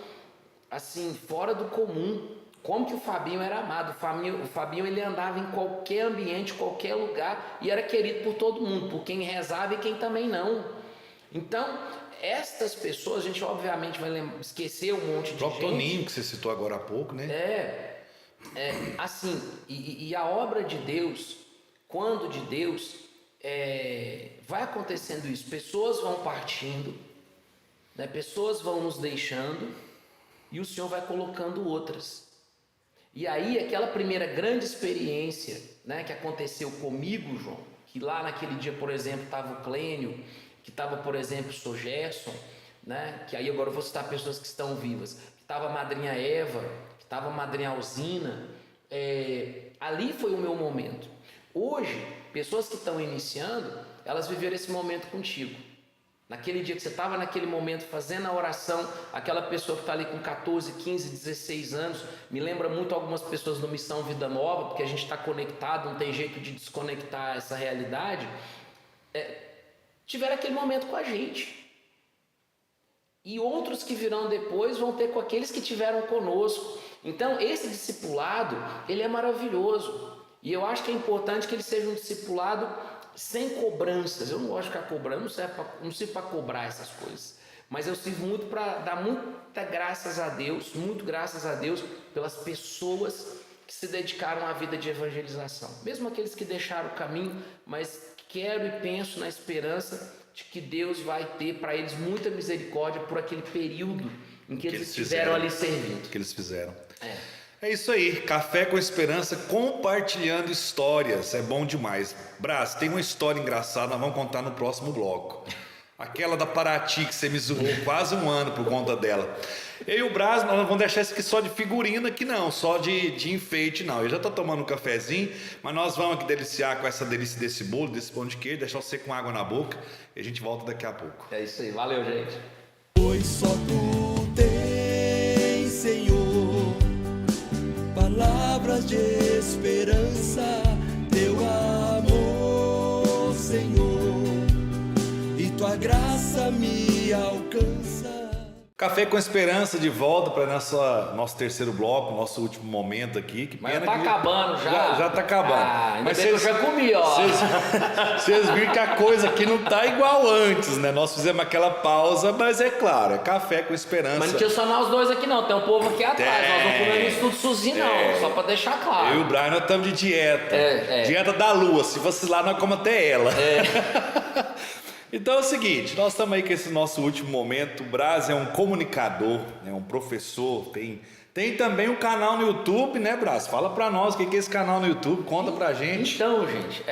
assim, fora do comum. Como que o Fabinho era amado? O Fabinho ele andava em qualquer ambiente, qualquer lugar, e era querido por todo mundo, por quem rezava e quem também não. Então, estas pessoas, a gente obviamente vai esquecer um monte de gente. O próprio Toninho, que você citou agora há pouco, né? Assim, e a obra de Deus, quando de Deus, vai acontecendo isso. Pessoas vão partindo, né? Pessoas vão nos deixando, e o Senhor vai colocando outras. E aí, aquela primeira grande experiência, né, que aconteceu comigo, João, que lá naquele dia, por exemplo, estava o Clênio, que estava, por exemplo, o Sr. Gerson, né, que aí agora eu vou citar pessoas que estão vivas, que estava a madrinha Eva, que estava a madrinha Alzina, ali foi o meu momento. Hoje, pessoas que estão iniciando, elas viveram esse momento contigo. Naquele dia que você estava naquele momento fazendo a oração, aquela pessoa que está ali com 14, 15, 16 anos, me lembra muito algumas pessoas no Missão Vida Nova, porque a gente está conectado, não tem jeito de desconectar essa realidade, tiveram aquele momento com a gente. E outros que virão depois vão ter com aqueles que tiveram conosco. Então esse discipulado, ele é maravilhoso. E eu acho que é importante que ele seja um discipulado sem cobranças. Eu não gosto de ficar cobrando, não sirvo para cobrar essas coisas. Mas eu sirvo muito para dar muita graças a Deus, muito graças a Deus pelas pessoas que se dedicaram à vida de evangelização. Mesmo aqueles que deixaram o caminho, mas quero e penso na esperança de que Deus vai ter para eles muita misericórdia por aquele período em que eles estiveram ali servindo. Que eles fizeram. É isso aí, Café com Esperança, compartilhando histórias, é bom demais. Brás, tem uma história engraçada, nós vamos contar no próximo bloco. Aquela da Paraty, que você me zoou quase um ano por conta dela. Eu e o Brás, nós não vamos deixar isso aqui só de figurina aqui não, só de enfeite não. Eu já estou tomando um cafezinho, mas nós vamos aqui deliciar com essa delícia desse bolo, desse pão de queijo, deixar você com água na boca e a gente volta daqui a pouco. É isso aí, valeu, gente. Pois só tu tens, Senhor, palavras de esperança, teu amor, Senhor, e tua graça me alcança. Café com Esperança de volta para nosso terceiro bloco, nosso último momento aqui. Que Mas pena tá que acabando já. Já tá acabando. Ainda mas bem que eu já comi, ó. Vocês viram que a coisa aqui não tá igual antes, né? Nós fizemos aquela pausa, mas é claro, é Café com Esperança. Mas não tinha só nós dois aqui não, tem um povo aqui atrás. Nós não comemos isso tudo sozinho não, só para deixar claro. Eu e o Brian, nós estamos de dieta. Dieta da lua, se vacilar nós comemos até ela. Então é o seguinte, nós estamos aí com esse nosso último momento. O Brás é um comunicador, é um professor, tem também um canal no YouTube, né, Brás? Fala pra nós o que é esse canal no YouTube, conta pra gente. Então, gente,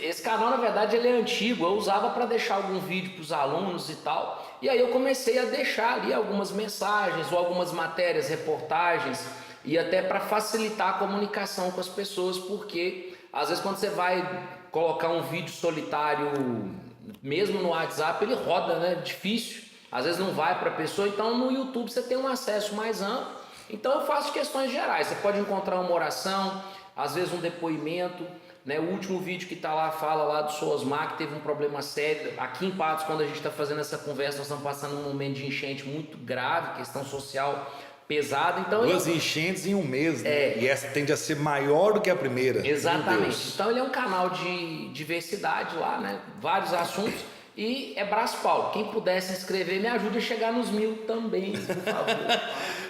esse canal na verdade ele é antigo, eu usava para deixar algum vídeo para os alunos e tal. E aí eu comecei a deixar ali algumas mensagens ou algumas matérias, reportagens, e até para facilitar a comunicação com as pessoas, porque às vezes quando você vai colocar um vídeo solitário mesmo no WhatsApp, ele roda, né? Difícil, às vezes não vai para a pessoa. Então no YouTube você tem um acesso mais amplo. Então eu faço questões gerais, você pode encontrar uma oração, às vezes um depoimento, né? O último vídeo que está lá fala lá do seu Osmar, que teve um problema sério. Aqui em Patos, quando a gente está fazendo essa conversa, nós estamos passando um momento de enchente muito grave, questão social pesada. Então, 2 enchentes em um mês, né? E essa tende a ser maior do que a primeira. Exatamente. Então ele é um canal de diversidade lá, né? Vários assuntos. E é Brás Paulo. Quem puder se inscrever, me ajude a chegar nos 1000 também, por favor.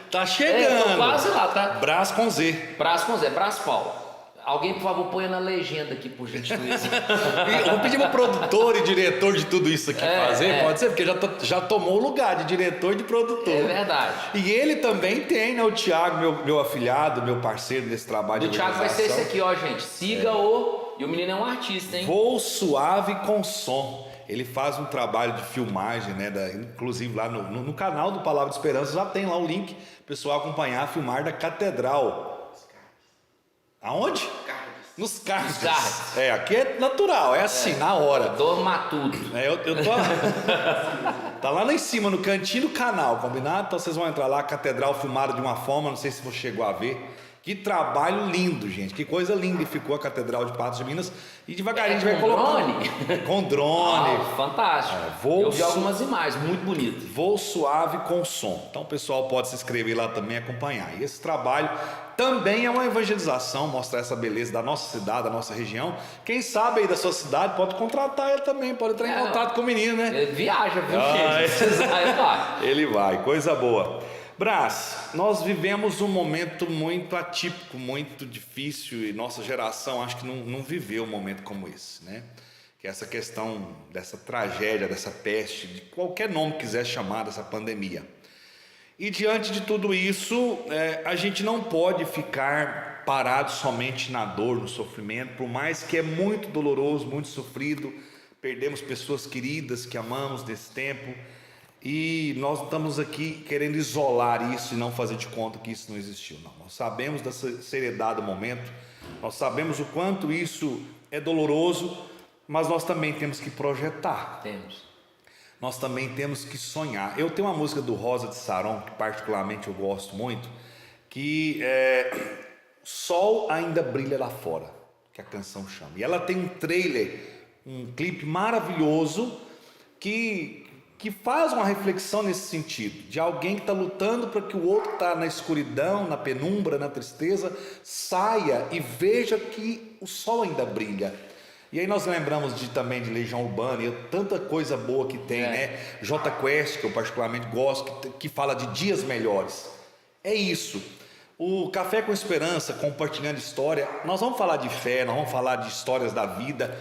Tá chegando. Tô quase lá, tá? Brás com Z. Brás com Z, Brás Paulo. Alguém, por favor, ponha na legenda aqui, por gentileza. Vou pedir para o produtor e diretor de tudo isso aqui fazer, pode ser? Porque já tomou o lugar de diretor e de produtor. É verdade. E ele também tem, né? O Thiago, meu afilhado, meu parceiro nesse trabalho de evangelização. O Thiago vai ser esse aqui, ó, gente. Siga-o. E o menino é um artista, hein? Voo suave com som. Ele faz um trabalho de filmagem, né? Inclusive lá no canal do Palavra de Esperança já tem lá o link para o pessoal acompanhar a filmar da Catedral. Aonde? Nos carros. Aqui é natural, é assim, na hora. Dorma tudo. Eu tô tá lá em cima, no cantinho do canal, combinado? Então vocês vão entrar lá, a Catedral filmada de uma forma, não sei se você chegou a ver. Que trabalho lindo, gente. Que coisa linda ficou a Catedral de Patos de Minas. E devagarinho a gente vai colocando. Com drone. Fantástico. Eu vi algumas imagens, muito bonito. Voo suave com som. Então o pessoal pode se inscrever lá também e acompanhar. E esse trabalho também é uma evangelização, mostrar essa beleza da nossa cidade, da nossa região. Quem sabe aí da sua cidade pode contratar ele também, pode entrar em contato com o menino, né? Ele viaja, viu, gente? Ele vai, coisa boa. Brás, nós vivemos um momento muito atípico, muito difícil, e nossa geração acho que não viveu um momento como esse, né? Que é essa questão dessa tragédia, dessa peste, de qualquer nome que quiser chamar dessa pandemia. E diante de tudo isso, a gente não pode ficar parado somente na dor, no sofrimento, por mais que é muito doloroso, muito sofrido, perdemos pessoas queridas que amamos nesse tempo, e nós estamos aqui querendo isolar isso e não fazer de conta que isso não existiu. Não, nós sabemos da seriedade do momento, nós sabemos o quanto isso é doloroso, mas nós também temos que projetar. Temos. nós também temos que sonhar. Eu tenho uma música do Rosa de Saron, que particularmente eu gosto muito, que Sol Ainda Brilha Lá Fora, que a canção chama. E ela tem um trailer, um clipe maravilhoso que faz uma reflexão nesse sentido, de alguém que está lutando para que o outro que está na escuridão, na penumbra, na tristeza, saia e veja que o sol ainda brilha. E aí nós lembramos também de Legião Urbana, e tanta coisa boa que tem, né? J Quest, que eu particularmente gosto, que fala de dias melhores. É isso. O Café com Esperança, compartilhando história, nós vamos falar de fé, nós vamos falar de histórias da vida,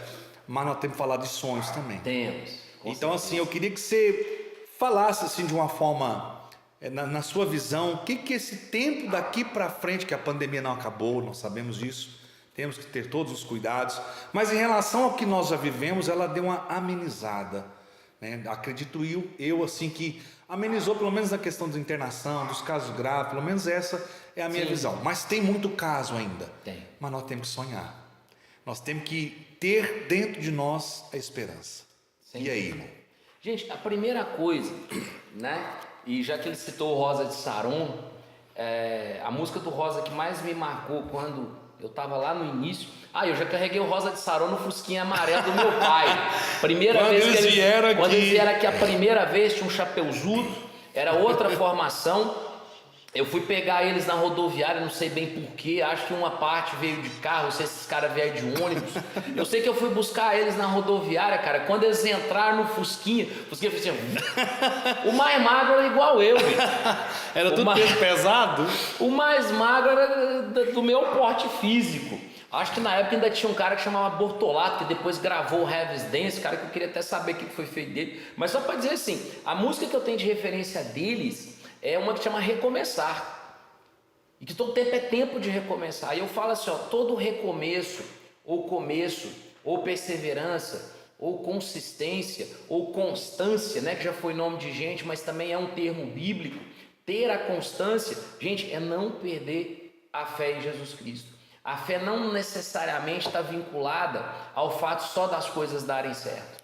mas nós temos que falar de sonhos também. Temos. Então, assim, eu queria que você falasse assim de uma forma, na sua visão, o que esse tempo daqui para frente, que a pandemia não acabou, nós sabemos disso, temos que ter todos os cuidados, mas em relação ao que nós já vivemos, ela deu uma amenizada, né? Acredito eu assim, que amenizou pelo menos a questão da internação, dos casos graves, pelo menos essa é a minha visão. Mas tem muito caso ainda. Tem. Mas nós temos que sonhar, nós temos que ter dentro de nós a esperança. Sim. E aí, irmão? Gente, a primeira coisa, né? E já que ele citou o Rosa de Saron, a música do Rosa que mais me marcou quando eu estava lá no início. Eu já carreguei o Rosa de Saron no fusquinha amarelo do meu pai. Primeira quando vez eles que eles vieram aqui. Quando eles vieram aqui a primeira vez, tinha um chapeuzudo, era outra formação. Eu fui pegar eles na rodoviária, não sei bem porquê, acho que uma parte veio de carro, não sei se esses caras vieram de ônibus. Eu sei que eu fui buscar eles na rodoviária, cara, quando eles entraram no Fusquinha fez assim, o mais magro era igual eu, bicho. Era tudo peso pesado? O mais magro era do meu porte físico. Acho que na época ainda tinha um cara que chamava Bortolato, que depois gravou o Heaven's Dance, cara que eu queria até saber o que foi feito dele. Mas só para dizer assim, a música que eu tenho de referência deles é uma que chama Recomeçar. E que todo tempo é tempo de recomeçar. E eu falo assim, todo recomeço, ou começo, ou perseverança, ou consistência, ou constância, né, que já foi nome de gente, mas também é um termo bíblico. Ter a constância, gente, é não perder a fé em Jesus Cristo. A fé não necessariamente está vinculada ao fato só das coisas darem certo.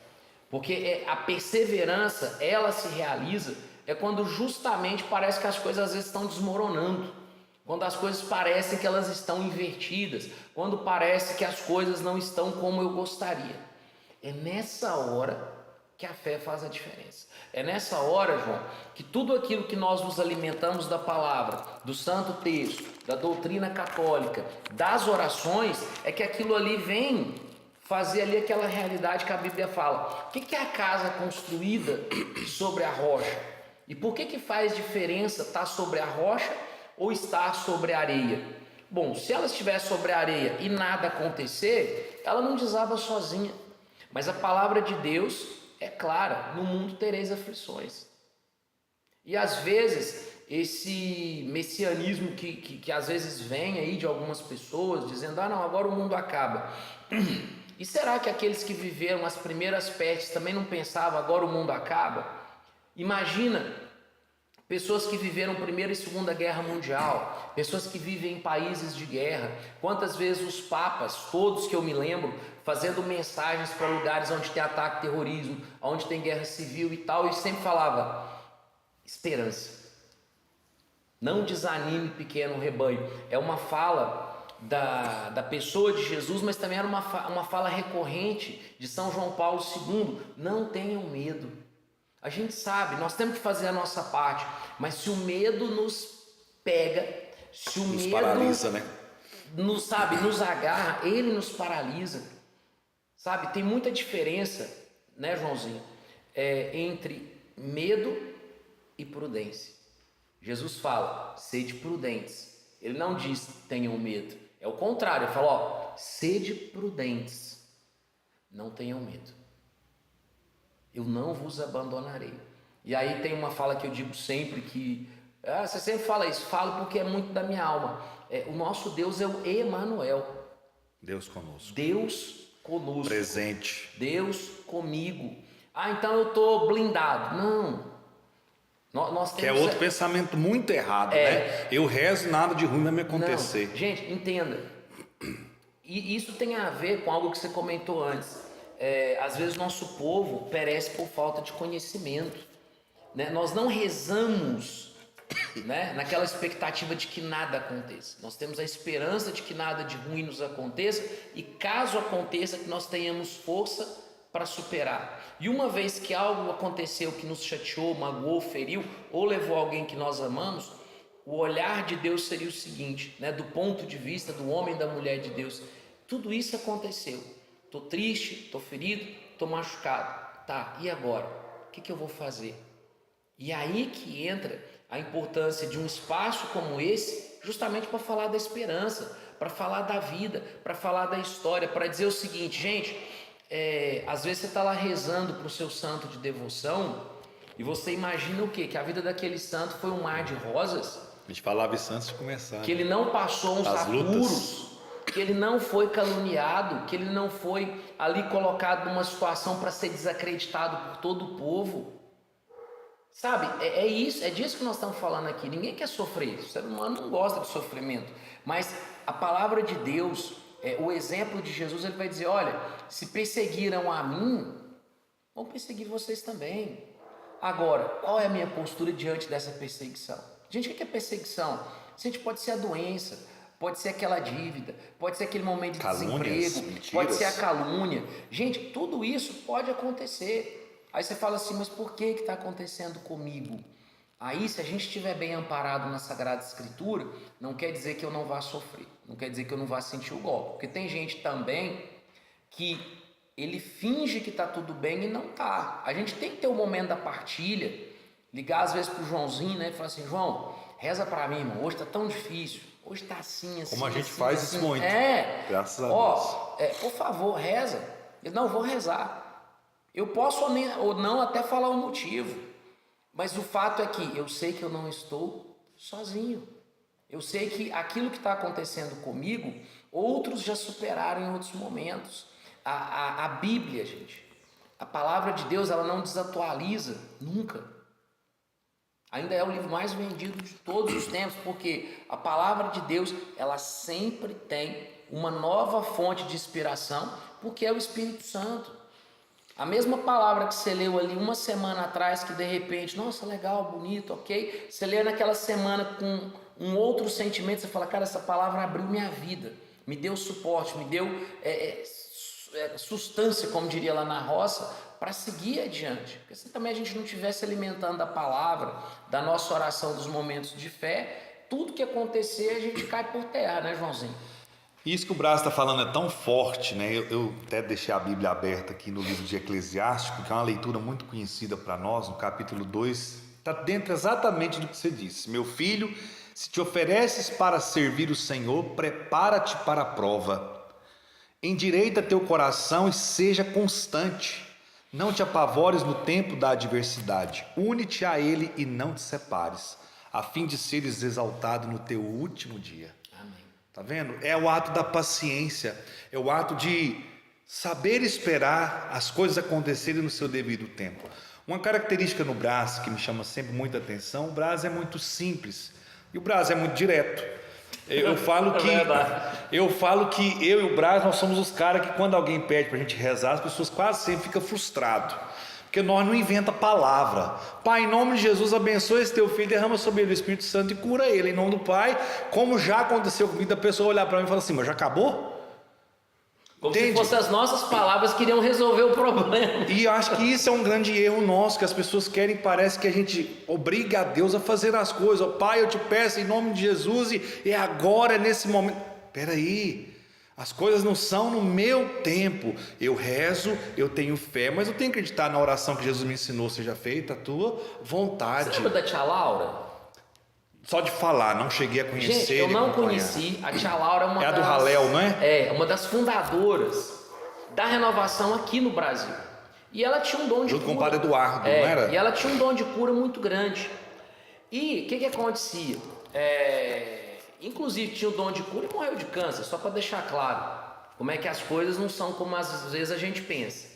Porque a perseverança, ela se realiza quando justamente parece que as coisas às vezes estão desmoronando, quando as coisas parecem que elas estão invertidas, quando parece que as coisas não estão como eu gostaria. É nessa hora que a fé faz a diferença. É nessa hora, João, que tudo aquilo que nós nos alimentamos da palavra, do santo texto, da doutrina católica, das orações, é que aquilo ali vem fazer ali aquela realidade que a Bíblia fala. O que é a casa construída sobre a rocha? E por que faz diferença estar sobre a rocha ou estar sobre a areia? Bom, se ela estiver sobre a areia e nada acontecer, ela não desaba sozinha. Mas a palavra de Deus é clara: no mundo tereis aflições. E às vezes, esse messianismo que às vezes vem aí de algumas pessoas, dizendo, não, agora o mundo acaba. E será que aqueles que viveram as primeiras pestes também não pensavam, agora o mundo acaba? Imagina pessoas que viveram Primeira e Segunda Guerra Mundial, pessoas que vivem em países de guerra. Quantas vezes os papas, todos que eu me lembro, fazendo mensagens para lugares onde tem ataque terrorismo, onde tem guerra civil e tal, e sempre falava, esperança. Não desanime, pequeno rebanho. É uma fala da pessoa de Jesus, mas também era uma fala recorrente de São João Paulo II. Não tenham medo. A gente sabe, nós temos que fazer a nossa parte, mas se o medo nos pega, se o medo paralisa, né? nos agarra, ele nos paralisa. Sabe, tem muita diferença, né, Joãozinho, entre medo e prudência. Jesus fala, sede prudentes. Ele não diz, tenham medo. É o contrário, ele fala, sede prudentes, não tenham medo. Eu não vos abandonarei. E aí tem uma fala que eu digo sempre que... você sempre fala isso. Falo porque é muito da minha alma. O nosso Deus é o Emanuel. Deus conosco. Deus conosco. Presente. Deus comigo. Então eu estou blindado. Não. Nós temos... Que é outro pensamento muito errado, né? Eu rezo, nada de ruim vai me acontecer. Não. Gente, entenda. E isso tem a ver com algo que você comentou antes. às vezes nosso povo perece por falta de conhecimento, né? Nós não rezamos, né, naquela expectativa de que nada aconteça. Nós temos a esperança de que nada de ruim nos aconteça e caso aconteça que nós tenhamos força para superar. E uma vez que algo aconteceu que nos chateou, magoou, feriu ou levou alguém que nós amamos, o olhar de Deus seria o seguinte, né, do ponto de vista do homem e da mulher de Deus: tudo isso aconteceu, estou triste, estou ferido, estou machucado, tá, e agora? O que eu vou fazer? E aí que entra a importância de um espaço como esse, justamente para falar da esperança, para falar da vida, para falar da história, para dizer o seguinte, gente, às vezes você está lá rezando para o seu santo de devoção e você imagina o quê? Que a vida daquele santo foi um mar de rosas. A gente falava isso antes de começar. Que ele não passou uns apuros, que ele não foi caluniado, que ele não foi ali colocado numa situação para ser desacreditado por todo o povo. Sabe, é disso que nós estamos falando aqui. Ninguém quer sofrer, o ser humano não gosta de sofrimento, mas a palavra de Deus, o exemplo de Jesus, ele vai dizer, olha, se perseguiram a mim, vão perseguir vocês também. Agora, qual é a minha postura diante dessa perseguição? Gente, o que é perseguição? Gente, pode ser a doença, pode ser aquela dívida, pode ser aquele momento de desemprego, mentiras. Pode ser a calúnia. Gente, tudo isso pode acontecer. Aí você fala assim, mas por que está acontecendo comigo? Aí, se a gente estiver bem amparado na Sagrada Escritura, não quer dizer que eu não vá sofrer, não quer dizer que eu não vá sentir o golpe. Porque tem gente também que ele finge que está tudo bem e não está. A gente tem que ter o momento da partilha, ligar às vezes para o Joãozinho, né? E falar assim, João, reza para mim, irmão, hoje está tão difícil, hoje está assim. Como a gente assim, faz assim. isso muito, graças a Deus. Por favor, reza. Eu não vou rezar. Eu posso ou não até falar o motivo, mas o fato é que eu sei que eu não estou sozinho. Eu sei que aquilo que está acontecendo comigo, outros já superaram em outros momentos. A Bíblia, gente, a palavra de Deus, ela não desatualiza nunca. Ainda é o livro mais vendido de todos os tempos, porque a palavra de Deus, ela sempre tem uma nova fonte de inspiração, porque é o Espírito Santo. A mesma palavra que você leu ali uma semana atrás, que de repente, nossa, legal, bonito, ok. Você lê naquela semana com um outro sentimento, você fala, cara, essa palavra abriu minha vida, me deu suporte, me deu sustância, como diria lá na roça, para seguir adiante. Porque se também a gente não estivesse alimentando a palavra, da nossa oração, dos momentos de fé, tudo que acontecer a gente cai por terra, né, Joãozinho? Isso que o Braz está falando é tão forte, né? Eu até deixei a Bíblia aberta aqui no livro de Eclesiástico, que é uma leitura muito conhecida para nós, no capítulo 2, está dentro exatamente do que você disse. Meu filho, se te ofereces para servir o Senhor, prepara-te para a prova. Endireita teu coração e seja constante. Não te apavores no tempo da adversidade. Une-te a Ele e não te separes, a fim de seres exaltado no teu último dia. Tá vendo? É o ato da paciência, é o ato de saber esperar as coisas acontecerem no seu devido tempo. Uma característica no Braz que me chama sempre muita atenção, o Braz é muito simples e o Braz é muito direto. Eu falo que eu e o Braz, nós somos os caras que quando alguém pede pra gente rezar, as pessoas quase sempre ficam frustradas. Porque nós não inventa palavra. Pai, em nome de Jesus, abençoa esse teu filho, derrama sobre ele o Espírito Santo e cura ele. Em nome do Pai, como já aconteceu comigo, a pessoa olhar para mim e falar assim, mas já acabou? Como se fossem as nossas palavras que iriam resolver o problema. E eu acho que isso é um grande erro nosso, que as pessoas querem, parece que a gente obriga a Deus a fazer as coisas. Pai, eu te peço em nome de Jesus e é agora, é nesse momento. Peraí. As coisas não são no meu tempo. Eu rezo, eu tenho fé, mas eu tenho que acreditar na oração que Jesus me ensinou, seja feita a tua vontade. Você lembra da tia Laura? Só de falar, não cheguei a conhecer. Gente, eu não conheci. A tia Laura é uma a do Halel, não é? É, uma das fundadoras da renovação aqui no Brasil. E ela tinha um dom de junto cura. com o padre Eduardo, não era? E ela tinha um dom de cura muito grande. E o que acontecia? Inclusive tinha o dom de cura e morreu de câncer, só para deixar claro como é que as coisas não são como às vezes a gente pensa.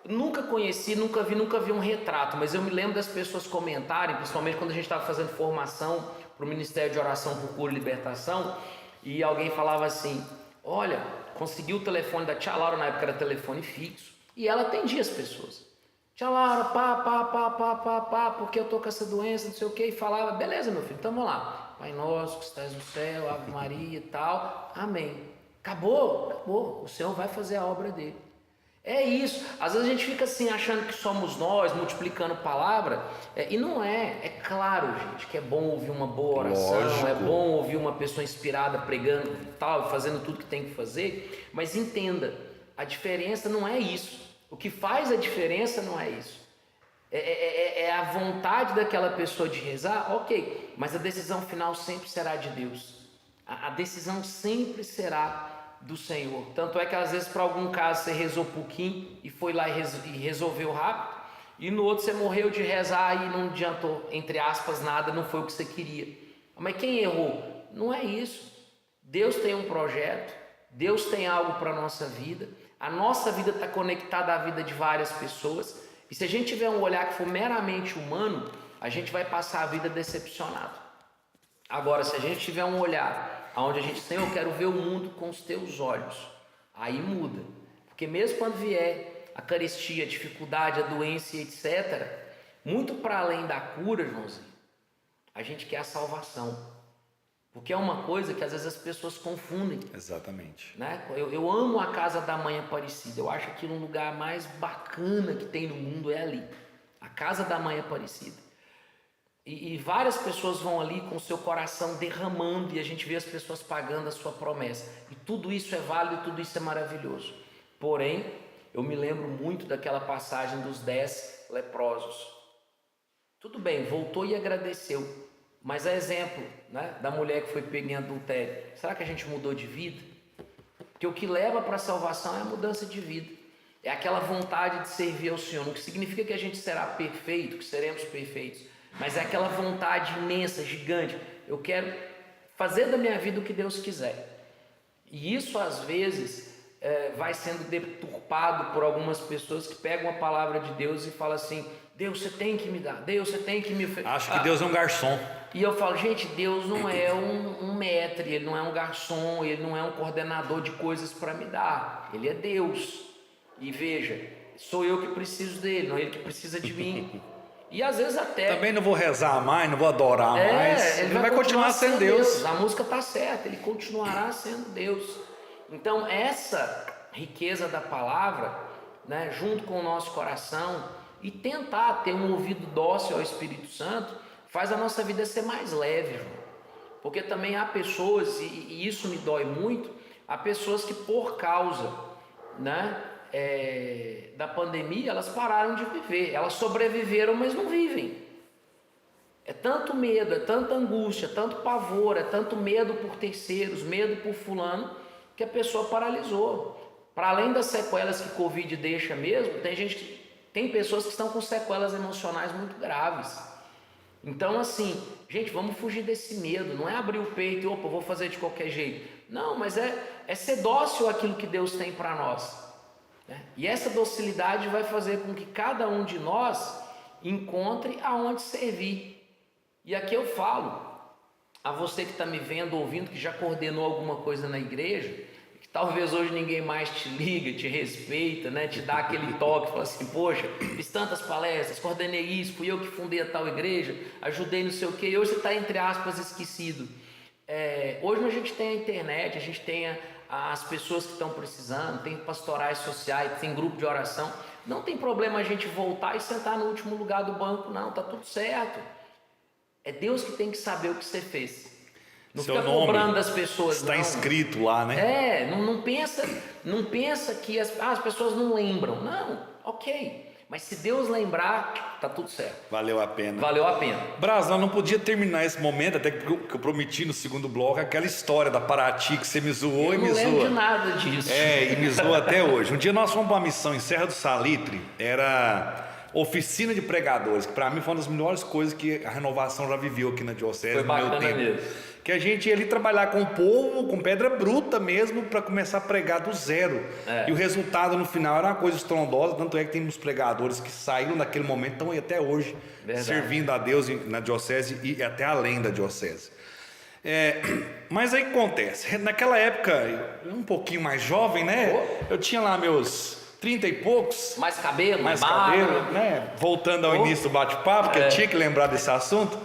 Nunca conheci, nunca vi um retrato, mas eu me lembro das pessoas comentarem, principalmente quando a gente estava fazendo formação para o Ministério de Oração por Cura e Libertação, e alguém falava assim, olha, consegui o telefone da tia Laura, na época era telefone fixo, E ela atendia as pessoas. Tia Laura, porque eu tô com essa doença, não sei o que, e falava, beleza, meu filho, então vamos lá. Pai nosso que estás no céu, Ave Maria e tal, amém. Acabou, o Senhor vai fazer a obra dele. É isso, às vezes a gente fica assim achando que somos nós, multiplicando palavra, e não é claro, gente, que é bom ouvir uma boa oração, Lógico. É bom ouvir uma pessoa inspirada pregando e tal, fazendo tudo que tem que fazer, mas entenda, a diferença não é isso, o que faz a diferença não é isso, é a vontade daquela pessoa de rezar, ok, mas a decisão final sempre será de Deus, a decisão sempre será do Senhor. Tanto é que às vezes para algum caso você rezou pouquinho e foi lá e resolveu rápido, e no outro você morreu de rezar e não adiantou, entre aspas, nada, não foi o que você queria. Mas quem errou? Não é isso. Deus tem um projeto, Deus tem algo para a nossa vida está conectada à vida de várias pessoas, e se a gente tiver um olhar que for meramente humano, a gente vai passar a vida decepcionado. Agora, se a gente tiver um olhar onde a gente, Senhor, eu quero ver o mundo com os teus olhos, aí muda, porque mesmo quando vier a carestia, a dificuldade, a doença, etc., muito para além da cura, Joãozinho, a gente quer a salvação, porque é uma coisa que às vezes as pessoas confundem. Exatamente. Né? Eu amo a casa da Mãe Aparecida, eu acho aquilo um lugar mais bacana que tem no mundo, é ali, a casa da Mãe Aparecida. E várias pessoas vão ali com o seu coração derramando, e a gente vê as pessoas pagando a sua promessa, e tudo isso é válido, tudo isso é maravilhoso. Porém, eu me lembro muito daquela passagem dos 10 leprosos. Tudo bem, voltou e agradeceu, mas é exemplo, né, da mulher que foi pega em adultério. Será que a gente mudou de vida? Porque o que leva para a salvação é a mudança de vida, é aquela vontade de servir ao Senhor. Não significa que a gente será perfeito, que seremos perfeitos, mas é aquela vontade imensa, gigante. Eu quero fazer da minha vida o que Deus quiser. E isso às vezes vai sendo deturpado por algumas pessoas que pegam a palavra de Deus e falam assim, Deus, você tem que me dar, Deus, você tem que me... Acho que Deus é um garçom. E eu falo, gente, Deus não é um maître, Ele não é um garçom, Ele não é um coordenador de coisas para me dar. Ele é Deus. E veja, sou eu que preciso dele, não é Ele que precisa de mim. E às vezes até... Também não vou rezar mais, não vou adorar mais. Ele vai continuar sendo Deus. A música está certa, Ele continuará sendo Deus. Então essa riqueza da palavra, né, junto com o nosso coração, e tentar ter um ouvido dócil ao Espírito Santo, faz a nossa vida ser mais leve, João. Porque também há pessoas, e isso me dói muito, há pessoas que por causa, né, da pandemia, elas pararam de viver, elas sobreviveram, mas não vivem. É tanto medo, é tanta angústia, tanto pavor, é tanto medo por terceiros, medo por fulano, que a pessoa paralisou. Para além das sequelas que Covid deixa mesmo, tem pessoas que estão com sequelas emocionais muito graves. Então assim, gente, vamos fugir desse medo, não é abrir o peito e opa, vou fazer de qualquer jeito. Não, mas é ser dócil àquilo que Deus tem para nós. E essa docilidade vai fazer com que cada um de nós encontre aonde servir. E aqui eu falo a você que está me vendo, ouvindo, que já coordenou alguma coisa na igreja, que talvez hoje ninguém mais te liga, te respeita, né? Te dá aquele toque, fala assim, poxa, fiz tantas palestras, coordenei isso, fui eu que fundei a tal igreja, ajudei não sei o quê, e hoje você está, entre aspas, esquecido. Hoje a gente tem a internet, a gente tem as pessoas que estão precisando, tem pastorais sociais, tem grupo de oração. Não tem problema a gente voltar e sentar no último lugar do banco, não, tá tudo certo. É Deus que tem que saber o que você fez. Não Seu fica nome cobrando das pessoas. está inscrito lá, né? Não pensa que as pessoas não lembram. Não, ok. Mas se Deus lembrar, tá tudo certo. Valeu a pena. Valeu a pena. Braz, nós não podia terminar esse momento, até que eu prometi no segundo bloco, aquela história da Paraty que você me zoou e me zoa. Eu não lembro de nada disso. E me zoa até hoje. Um dia nós fomos para uma missão em Serra do Salitre, era oficina de pregadores, que para mim foi uma das melhores coisas que a renovação já viveu aqui na diocese. Foi no meu bacana tempo. mesmo. Que a gente ia ali trabalhar com o povo, com pedra bruta mesmo, para começar a pregar do zero. E o resultado no final era uma coisa estrondosa, tanto é que tem uns pregadores que saíram daquele momento, estão aí até hoje, servindo a Deus na diocese e até além da diocese. Mas aí o que acontece? Naquela época, um pouquinho mais jovem, né? Eu tinha lá meus 30 e poucos. Mais cabelo, Mais barba. cabelo, né? Voltando ao início do bate-papo, que eu tinha que lembrar desse assunto.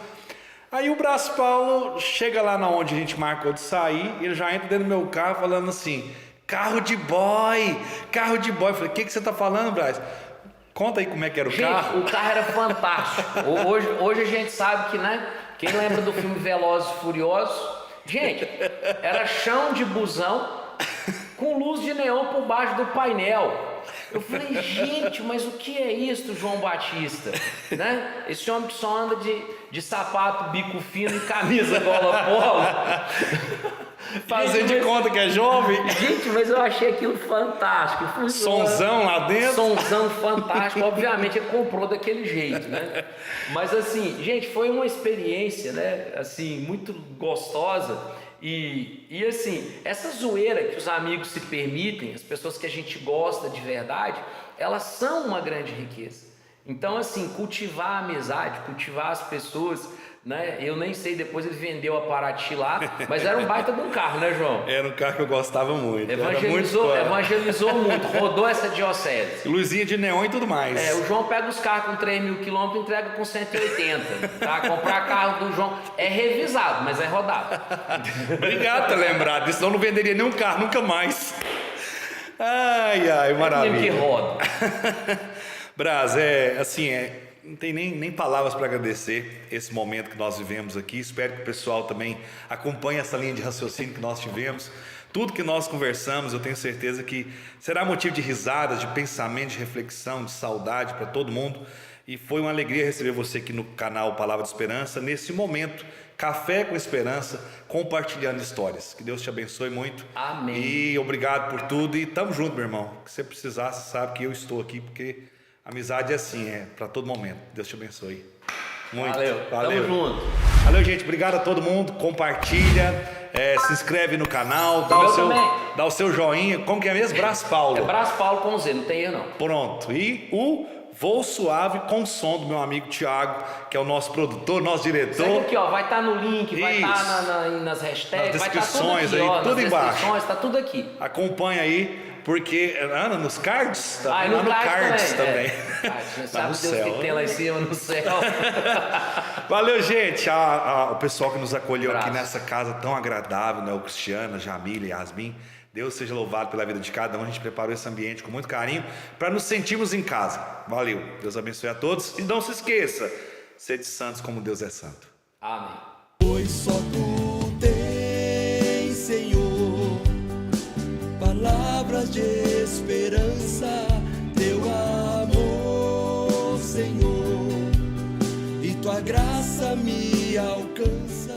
Aí o Brás Paulo chega lá na onde a gente marcou de sair, ele já entra dentro do meu carro falando assim, carro de boy. Eu falei, o que você tá falando, Brás? Conta aí como é que era o carro. O carro era fantástico. Hoje a gente sabe que, né? Quem lembra do filme Velozes e Furiosos? Gente, era chão de busão com luz de neon por baixo do painel. Eu falei, gente, mas o que é isso, João Batista? Né? Esse homem que só anda de sapato, bico fino e camisa gola polo. Fazendo de conta que é jovem. Gente, mas eu achei aquilo fantástico. Sonzão lá dentro. Sonzão fantástico. Obviamente ele comprou daquele jeito, né? Mas assim, gente, foi uma experiência, né? Assim, muito gostosa. E assim, essa zoeira que os amigos se permitem, as pessoas que a gente gosta de verdade, elas são uma grande riqueza. Então assim, cultivar a amizade, cultivar as pessoas, né? Eu nem sei, depois ele vendeu a Paraty lá, mas era um baita de um carro, né, João? Era um carro que eu gostava muito. Evangelizou muito, rodou essa diocese. Luzinha de neon e tudo mais. O João pega os carros com 3.000 km e entrega com 180. Tá? Comprar carro do João é revisado, mas é rodado. Obrigado por ter lembrado, senão não venderia nenhum carro, nunca mais. Ai, maravilha. Que roda. Brás, não tem nem palavras para agradecer esse momento que nós vivemos aqui. Espero que o pessoal também acompanhe essa linha de raciocínio que nós tivemos. Tudo que nós conversamos, eu tenho certeza que será motivo de risadas, de pensamento, de reflexão, de saudade para todo mundo. E foi uma alegria receber você aqui no canal Palavra de Esperança, nesse momento, Café com Esperança, compartilhando histórias. Que Deus te abençoe muito. Amém. E obrigado por tudo. E tamo junto, meu irmão. Se você precisar, você sabe que eu estou aqui, porque amizade é assim, é para todo momento. Deus te abençoe. Muito. Valeu. Tamo junto. Valeu, gente. Obrigado a todo mundo. Compartilha, se inscreve no canal, dá o seu joinha. Como que é mesmo? Brás Paulo. É Brás Paulo com Z, não tem erro não. Pronto. E o Voo Suave com Som do meu amigo Thiago, que é o nosso produtor, nosso diretor. Segue aqui, ó, vai estar no link, vai estar nas hashtags, nas descrições, vai estar tudo aqui, ó, tudo embaixo. Tá tudo aqui. Acompanha aí, porque Ana, nos cards, tá lá no cards também. Tá no Deus céu. que tem lá em cima no céu. Valeu, gente. O pessoal que nos acolheu aqui nessa casa tão agradável, né? O Cristiano, a Jamília, Yasmin. Deus seja louvado pela vida de cada um. A gente preparou esse ambiente com muito carinho para nos sentirmos em casa. Valeu. Deus abençoe a todos. E não se esqueça, sede santos como Deus é santo. Amém. Pois só tu tens, Senhor, palavras de esperança, teu amor, Senhor, e tua graça me alcança.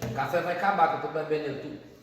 O café vai acabar, que eu tô bebendo tudo.